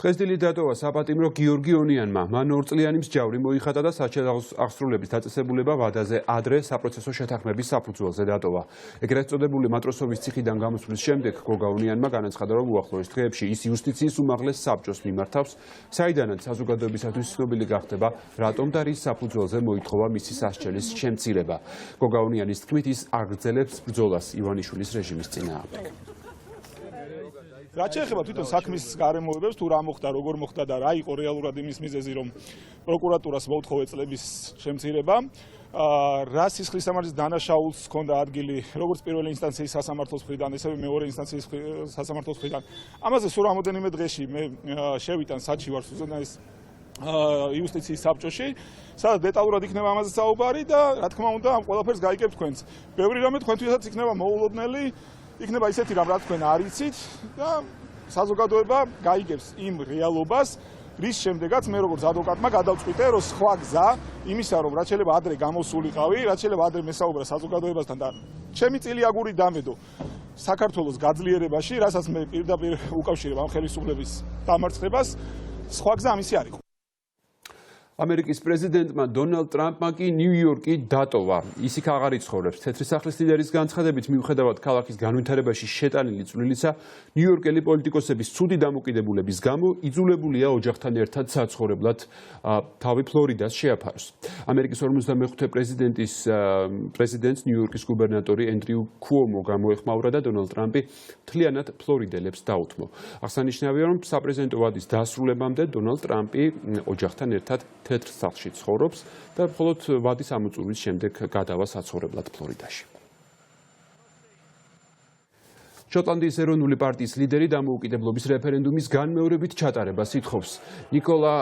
დღესდღეობით დატოვა საპატიმრო გიორგი ონიანმა. მან 2 წლიანი მსჯავრი მოიხადა და საჩვენო აღსრულების დაწესებულება ვადაზე ადრე საპროცესო შეთანხმების საფუძველზე დატოვა. ეგრეთ წოდებული მატროსოვის ციხიდან გამოსვლის შემდეგ გოგა ონიანმა განაცხადა, რომ უახლოეს დღეებში ის იუსტიციის უმაღლეს საბჭოს მიმართავს, საიდანაც საზოგადოებისათვის ცნობილი გახდება, რატომ და რის საფუძველზე მოითხოვა მისი სასჯელის შემცირება. გოგა ონიანის თქმით, ის აგრძელებს ბრძოლას ივანიშვილის რეჟიმის წინააღმდეგ. რაც შეეხება თვითონ საქმის გარემოებებს, თუ რა მოხდა, როგორ მოხდა და რა იყო რეალურად იმის მიზეზი, რომ პროკურატურას მოუთხოვე წლების შემცირება, რა სისხლის სამართლის დანაშაულს ჰქონდა ადგილი, როგორც პირველი ინსტანციის სასამართლოს მხრიდან, ასევე მეორე ინსტანციის სასამართლოს მხრიდან. ამაზე სულ რამოდენიმე დღეში მე შევიტან საჩი ვარ უზენაეს იუსტიციის საბჭოში, სადაც დეტალურად იქნება ამაზე საუბარი და რა თქმა უნდა ამ ყველაფერს გაიგებთ თქვენც. ბევრი რამე თქვენთვისაც იქნება მოულოდნელი, იქნება ისეთი რამ, რა თქვენ არ იცით და საზოგადოება გაიგებს იმ რეალობას, რის შემდეგაც მე როგორც ადვოკატმა გადავწყვიტე, რომ სხვა გზა იმისა, რომ რაც შეიძლება ადრე გამოსულიყავი, რაც შეიძლება ადრე მესაუბრა საზოგადოებასთან და ჩემი წილი აგური დამედო საქართველოს გაძლიერებაში, რასაც მე პირდაპირ უკავშირებ ამ ხელისუფლების დამარცხებას, სხვა გზა ამისი არ იყო. ამერიკის პრეზიდენტმა დონალდ ტრამპმა კი ნიუ-იორკი დატოვა. ის იქ აღარ იცხოვრებს. თეთრი სახლის ლიდერის განცხადებით, მიუხედავად ქალაქის განვითარებაში შეტანილი წვლილისა, ნიუ-იორკელი პოლიტიკოსების ცუდი დამოკიდებულების გამო იძულებულია ოჯახთან ერთად საცხოვრებლად თავი ფლორიდას შეაფაროს. ამერიკის 55 პრეზიდენტს ნიუ-იორკის გუბერნატორი ენდრიუ კუომო გამოეხმაურა და დონალდ ტრამპი მთლიანად ფლორიდელებს დაუთმო. აღსანიშნავია, რომ საპრეზიდენტო ვადის დასრულებამდე დონალდ ტრამპი ოჯახთან ერთად თეთრ სახლში ცხოვრობს და მხოლოდ ვადის ამოწურვის შემდეგ გადავა საცხოვრებლად ფლორიდაში. შოტლანდიის ეროვნული პარტიის ლიდერი დამოუკიდებლობის რეფერენდუმის განმეორებით ჩატარებას ითხოვს. ნიკოლა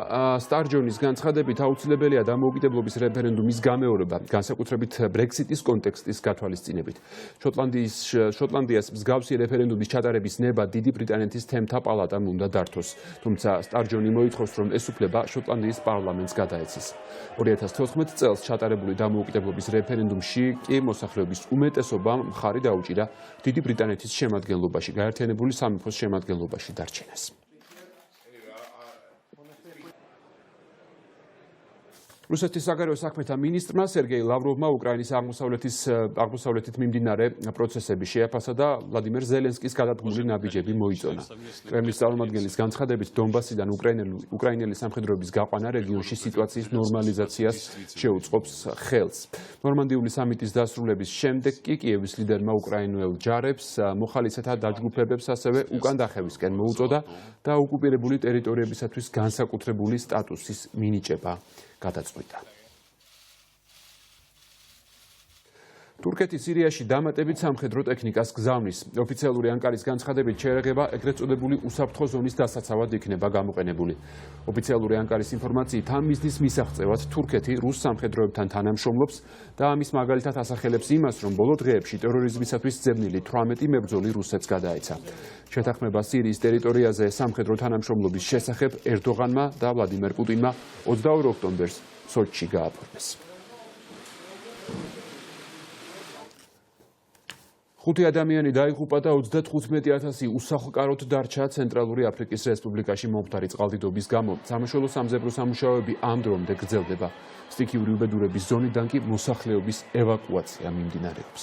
სტარჯონის განცხადებით აუცილებელია დამოუკიდებლობის რეფერენდუმის გამეორება, განსაკუთრებით ბრექსიტის კონტექსტის გათვალისწინებით. შოტლანდიას მსგავსი რეფერენდუმის ჩატარების ნება დიდი ბრიტანეთის თემთა პალატამ უნდა დართოს. თუმცა სტარჯონი მოითხოვს, რომ ეს უფლება შოტლანდიის პარლამენტს გადაეცის. 2014 წელს ჩატარებული დამოუკიდებლობის რეფერენდუმში კი მოსახლეობის უმეტესობამ მხარი დაუჭირა დიდი ბრიტანეთის შემადგენლობაში, გაერთიანებული სამეფოს შემადგენლობაში დარჩენას. რუსეთის საგარეო საქმეთა მინისტრმა სერგეი ლავროვმა უკრაინის აღმოსავლეთით მიმდინარე პროცესები შეაფასა და ვლადიმერ ზელენსკის გადადგმული ნაბიჯები მოიწონა. კრემლის წარმომადგენლის განცხადებით დონბასიდან უკრაინელი სამხედროების გაყვანა რეგიონში სიტუაციის ნორმალიზაციას შეუწყობს ხელს. ნორმანდიული სამიტის დასრულების შემდეგ კი კიევის ლიდერმა უკრაინელ ჯარებს, მოხალისეთა დაჯგუფებებს ასევე უკან დახევისკენ მოუწოდა და ოკუპირებული ტერიტორიებისათვის განსაკუთრებული სტატუსის მინიჭება გადაწყვიტა. თურქეთი სირიაში დამატებით სამხედრო ტექნიკას გზავნის. ოფიციალური ანკარის განცხადებით შეერაღება ეგრეთ წოდებული უსაფრთხო ზონის დასაცავად იქნება გამოყენებული. ოფიციალური ანკარის ინფორმაციით ამ მიზნის მისაღწევად თურქეთი რუს სამხედროებთან თანამშრომლობს და ამის მაგალითად ასახელებს იმას, რომ ბოლო დღეებში ტერორიზმისათვის ძებნილი 18 მებრძოლი რუსეთს გადაეცა. შეთანხმება სირიის ტერიტორიაზე სამხედრო თანამშრომლობის შესახებ ერდოღანმა და ვლადიმერ პუტინმა 22 ოქტომბერს სოჩში გააფორმეს. 5 ადამიანი დაიღუპა და 35,000 უსახლკაროდ დარჩა ცენტრალური აფრიკის რესპუბლიკაში მომხდარი წყალდიდობის გამო. სამაშველო სამზებრო სამუშაოები ამ დრომდე გრძელდება. სტიქიური უბედურების ზონიდან კი მოსახლეობის ევაკუაცია მიმდინარეობს.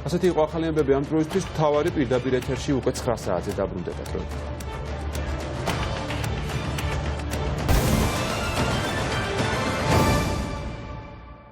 ასეთი იყო ახალი ამბები ამ დროისთვის. მთავარი პირდაპირ ეთერში უკვე 9 საათზე დაბრუნდება.